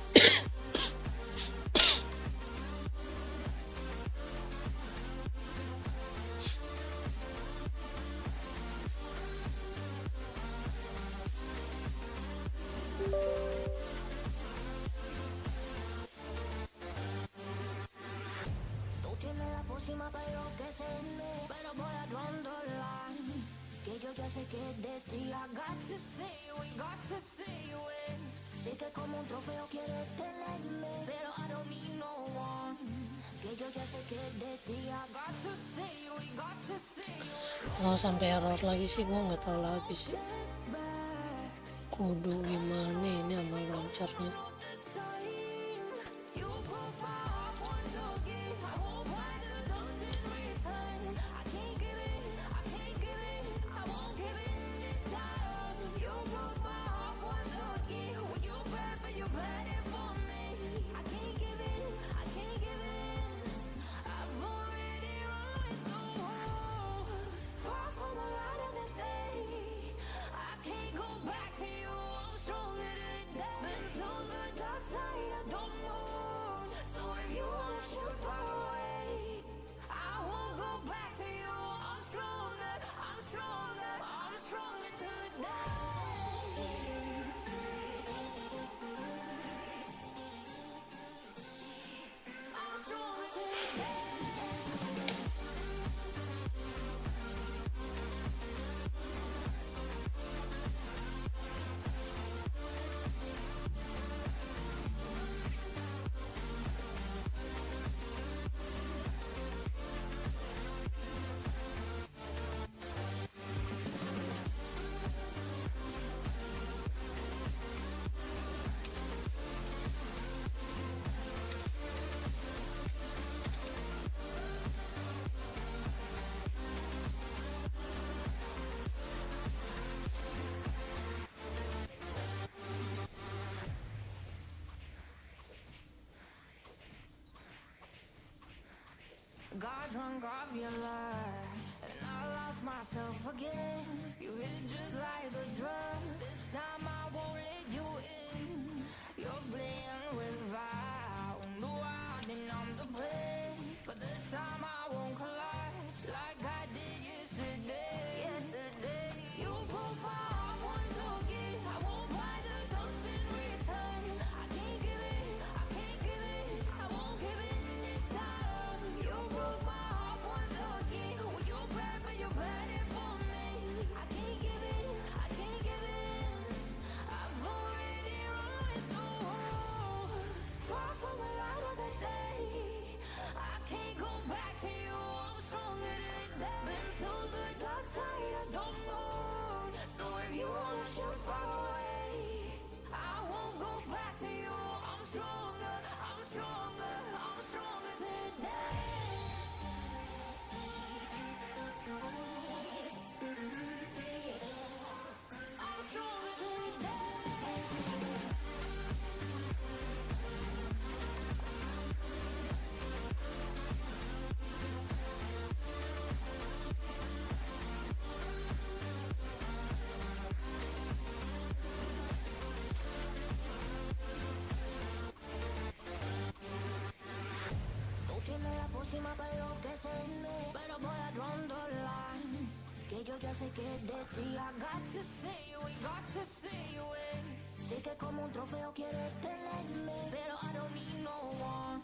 Tú tienes la pócima para enloquecerme, pero voy a line. Que yo ya sé que es de ti. I got to stay away, got to stay away. Sé que como un trofeo quieres tenerme, pero I don't need no one. Que yo ya sé que es de ti. I got to stay away, got to stay away. Kalau sampai error lagi sih gue nggak tahu lagi sih. Kudu gimana ini sama launchernya. You broke my heart once again. I won't buy the dust in return. I can't give in, I can't give in. I won't give in this time. You broke my heart once again. When you bad, but you bad it for me. I can't give in, I can't give in. I've already run with the wolves. Far from the light of the day. I can't go back to you. I'm stronger today. Been to the dark side of the moon. So if you wanna shoot far away, I won't go back to you. I'm stronger, I'm stronger, I'm stronger today. I'm stronger today. drunk off your lie, and I lost myself again. You hit just like a drug. This time I won't let you in. You're playing with fire. Wonder why then I'm the prey. But this time I won't collide like I did yesterday. You broke my heart once again. I won't buy the dust in return. I can't give it, I can't give it, I won't give it this time. You broke my heart once again. Well, you're bad, but you're bad it for me. I can't give it, I can't give it. I've already run so far from the light of the day. I can't go back to you. I'm stronger than that. Been to the dark side, I don't know. So if you wanna shoot far away, I won't go back to you. I'm stronger, I'm stronger, I'm stronger today. I'm stronger today. Tú tienes la pócima para enloquecerme, pero voy a rondar line. Que yo ya sé que es de ti. I got to stay away, got to stay away. Sé que como un trofeo quieres tenerme, pero I don't need no one.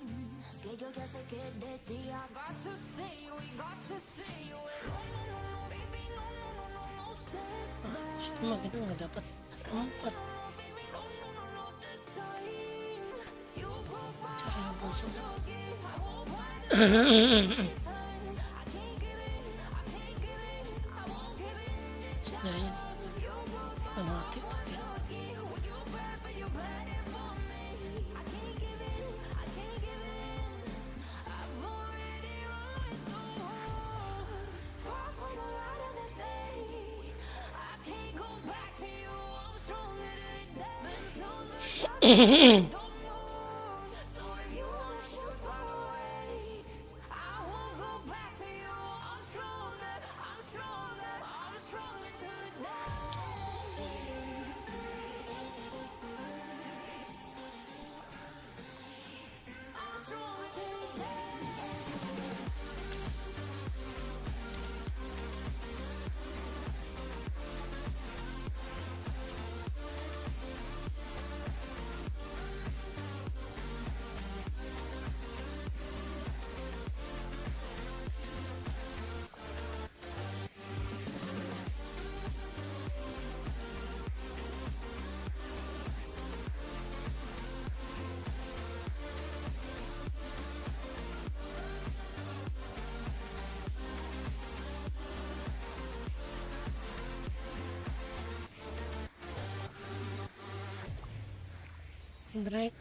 Que yo ya sé que es de ti. I got to stay away, got to stay away. No, no, no, no, baby, no, no, no, no, no, step back. Situ mah kita nggak dapat tempat. Baby, no, no, no, no, this time. You broke my Cara yang bosan. again. I won't buy the time. I can't give it, I can't give it, I won't give it this time. Nah ini You broke my anu TikTok ya. again. Well, you're bad, but you're bad it for me. I can't give it, I can't give it. I've already run so far from the light of the day. I can't go back to you. I'm stronger than that. Been to the dark side, don't know. So if you wanna shoot far away, I won't go back to you. I'm stronger, I'm stronger, I'm stronger today. I'm stronger today. Drake.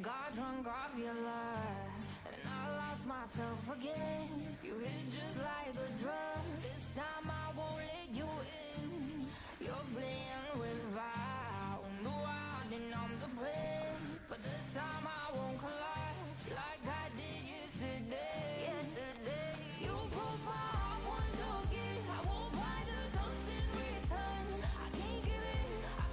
Got drunk off your lie, and I lost myself again. You hit just like a drug. This time I won't let you in. You're playing with fire. Wonder why then I'm the prey. But this time I won't collide like I did yesterday. You broke my heart once again. I won't buy the dust in return. I can't give it, I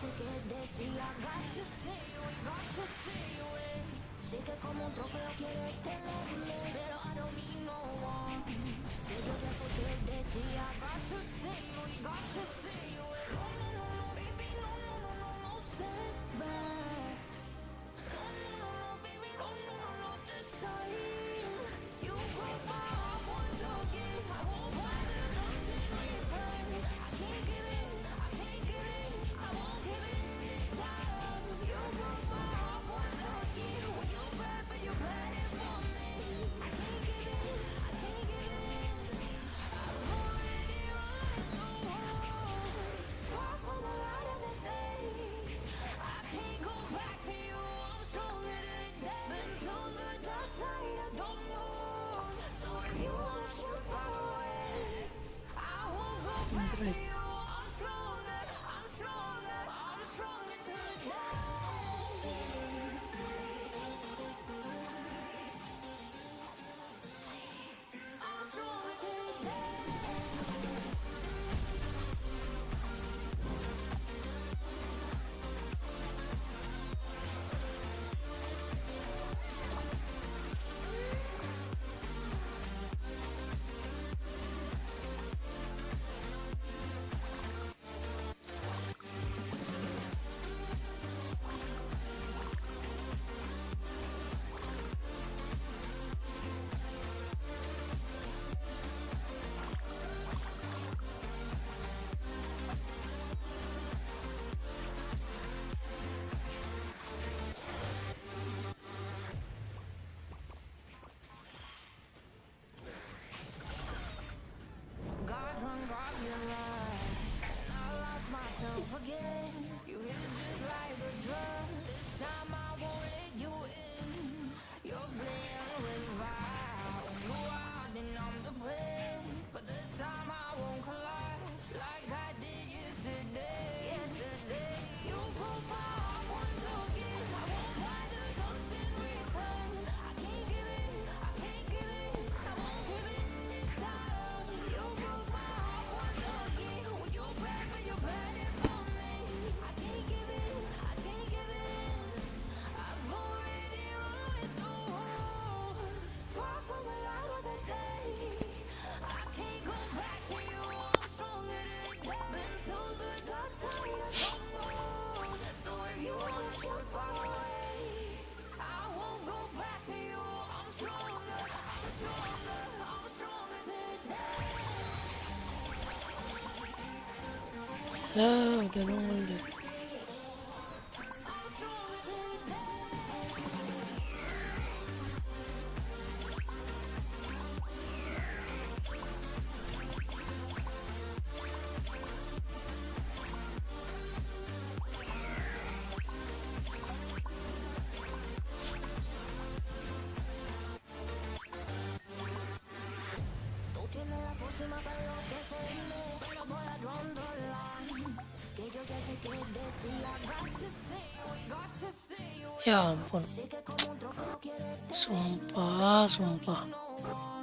sé que de ti. I got to stay, we got to stay away. Sé que como un trofeo quieres tenerme, pero I don't need no one. Que yo ya sé que de ti. I got to stay, we got to stay away. No, no, no, no, baby, no, no, no, no, no setbacks. No, no, no, no, baby, no, no, no, no, this time. You broke my heart once again. I won't bother just in return. I can't give in, I can't give in. I won't give in this time. You broke my heart once again. When you bad, but you bad it for me. I can't give in, I can't give in. I've already run through walls. Far from the light of the day. I can't go back to you. I'm stronger today. Been to the dark side, I don't know. So if you wanna shoot far away, I won't go back to Android. you. I'm stronger, I'm stronger, I'm stronger today. I'm stronger today. Got drunk off your line, and I lost myself again. You hit it just like a drug. This time I won't let you in. You're playing with fire. Go out and I'm the prey, but this time I won't collapse like I did yesterday. You broke my heart once again. I won't bother just in return. I can't give in, I can't give in. I won't give in this time. You broke my heart once again. When you're bad, but you're bad it for me. I can't give in, I can't give in. I've already run through walls. Far from the light of the day. I can't go back to you. I'm stronger today. Been to the dark side, I don't know. So if you wanna shoot far away, I won't go back to you. I'm stronger, I'm stronger, I'm stronger today. Lah, udah nongol deh. I'm stronger today. Tú tienes la pócima para enloquecerme, pero voy a draw the line. Que yo ya sé que de ti. I got to stay, we got to stay away. Ya ampun. Sé que como un trofeo quieres Sumpah, sumpah. no one.